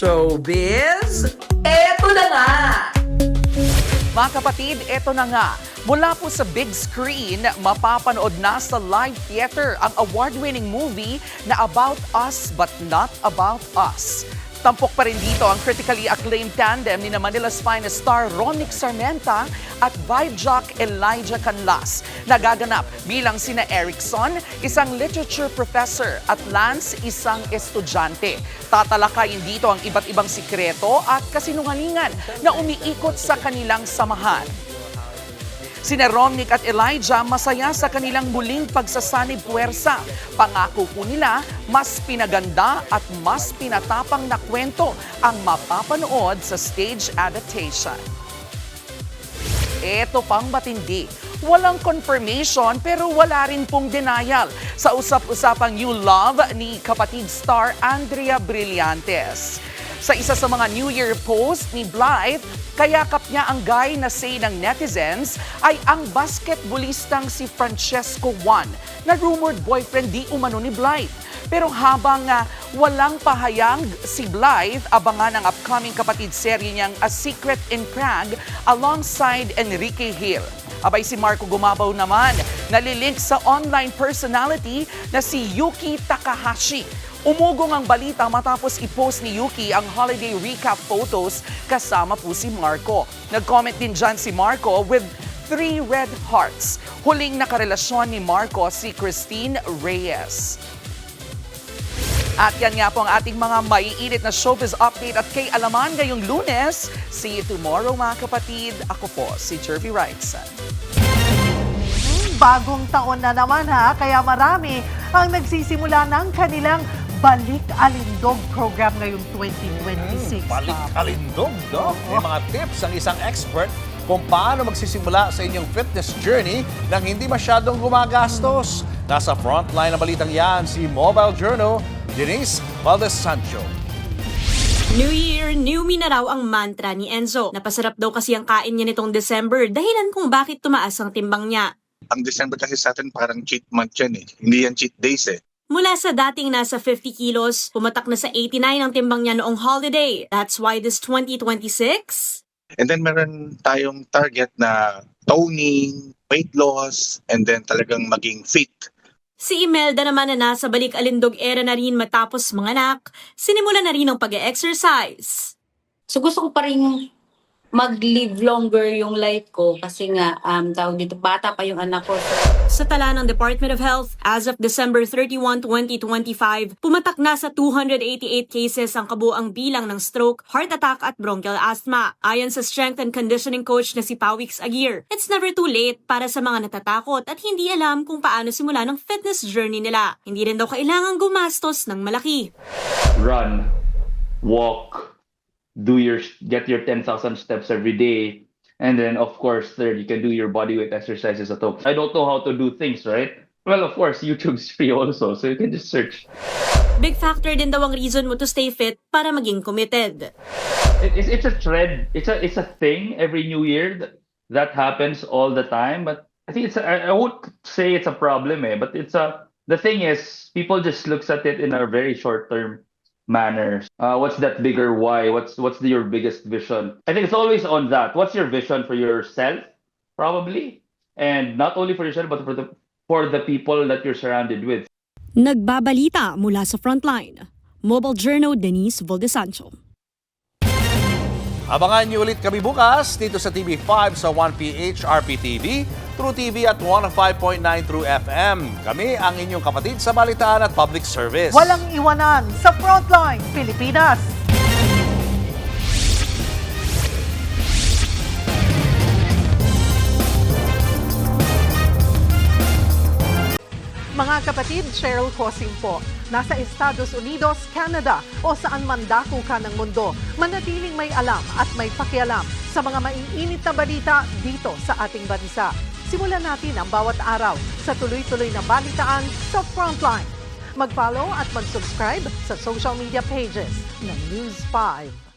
Showbiz, eto na nga! Mga kapatid, eto na nga. Mula po sa big screen, mapapanood na sa live theater ang award-winning movie na About Us But Not About Us. Tampok pa rin dito ang critically acclaimed tandem ni Manila's finest star Ronick Sarmenta at vibe jock Elijah Canlas. Nagaganap bilang sina Erickson, isang literature professor, at Lance, isang estudyante. Tatalakayin dito ang iba't ibang sikreto at kasinungalingan na umiikot sa kanilang samahan. Sina Ronick at Elijah masaya sa kanilang muling pagsasanib puwersa. Pangako po nila, mas pinaganda at mas pinatapang na kwento ang mapapanood sa stage adaptation. Ito pang matindi. Walang confirmation pero wala rin pong denial sa usap-usapang new love ni kapatid star Andrea Brillantes. Sa isa sa mga New Year post ni Blythe, kayakap niya ang guy na say ng netizens ay ang basketballistang si Francesco Juan na rumored boyfriend di umano ni Blythe. Pero habang walang pahayag si Blythe, abangan ang upcoming kapatid serye niyang A Secret in Prague alongside Enrique Hill. Abay si Marco Gumabaw naman, nalilink sa online personality na si Yuki Takahashi. Umugong ang balita matapos i-post ni Yuki ang holiday recap photos kasama po si Marco. Nag-comment din dyan si Marco with 3 red hearts. Huling nakarelasyon ni Marco si Christine Reyes. At yan nga po ang ating mga maiinit na showbiz update at kay Alaman ngayong Lunes. See you tomorrow mga kapatid. Ako po si Jervy Wrightson. Bagong taon na naman ha, kaya marami ang nagsisimula ng kanilang Balik Alindog program ngayong 2026. Balik Alindog, Doc. May mga tips ang isang expert kung paano magsisimula sa inyong fitness journey nang hindi masyadong gumagastos. Nasa frontline na balitang yan si Mobile Journal, Denise Valdez-Sancho. New Year, new me na raw ang mantra ni Enzo. Napasarap daw kasi ang kain niya nitong December, dahilan kung bakit tumaas ang timbang niya. Ang December kasi sa atin parang cheat month yan eh. Hindi yan cheat days eh. Mula sa dating nasa 50 kilos, pumatak na sa 89 ang timbang niya noong holiday. That's why this 2026... And then meron tayong target na toning, weight loss, and then talagang maging fit. Si Imelda naman na nasa balik-alindog era na rin matapos manganak, sinimula na rin ang pag-exercise. So gusto ko pa rin mag-live longer yung life ko kasi nga, tawag dito, bata pa yung anak ko. Sa tala ng Department of Health, as of December 31, 2025, pumatak na sa 288 cases ang kabuang bilang ng stroke, heart attack at bronchial asthma. Ayon sa strength and conditioning coach na si Pawix Aguirre, it's never too late para sa mga natatakot at hindi alam kung paano simula ng fitness journey nila. Hindi rin daw kailangang gumastos ng malaki. Run, walk, get your 10,000 steps every day. And then, of course, third, you can do your bodyweight exercises at home. I don't know how to do things, right? Well, of course, YouTube's free also, so you can just search. Big factor din daw ang reason mo to stay fit para maging committed. It's a trend. It's a thing every New Year that happens all the time. But I think I won't say it's a problem, but the thing is, people just looks at it in a very short term manner. What's that bigger why? What's your biggest vision? I think it's always on that. What's your vision for yourself, probably, and not only for yourself but for the people that you're surrounded with. Nagbabalita mula sa Frontline. Mobile Journal Denise Valdesancho. Abangan niyo ulit kami bukas dito sa TV5 sa 1PH RPTV, True TV at 105.9 True FM. Kami ang inyong kapatid sa balitaan at public service. Walang iwanan sa Frontline, Pilipinas. Mga kapatid, Cheryl Cosing po. Nasa Estados Unidos, Canada o saan man dako ka ng mundo, manatiling may alam at may pakialam sa mga maiinit na balita dito sa ating bansa. Simulan natin ang bawat araw sa tuloy-tuloy na balitaan sa Frontline. Mag-follow at mag-subscribe sa social media pages ng News 5.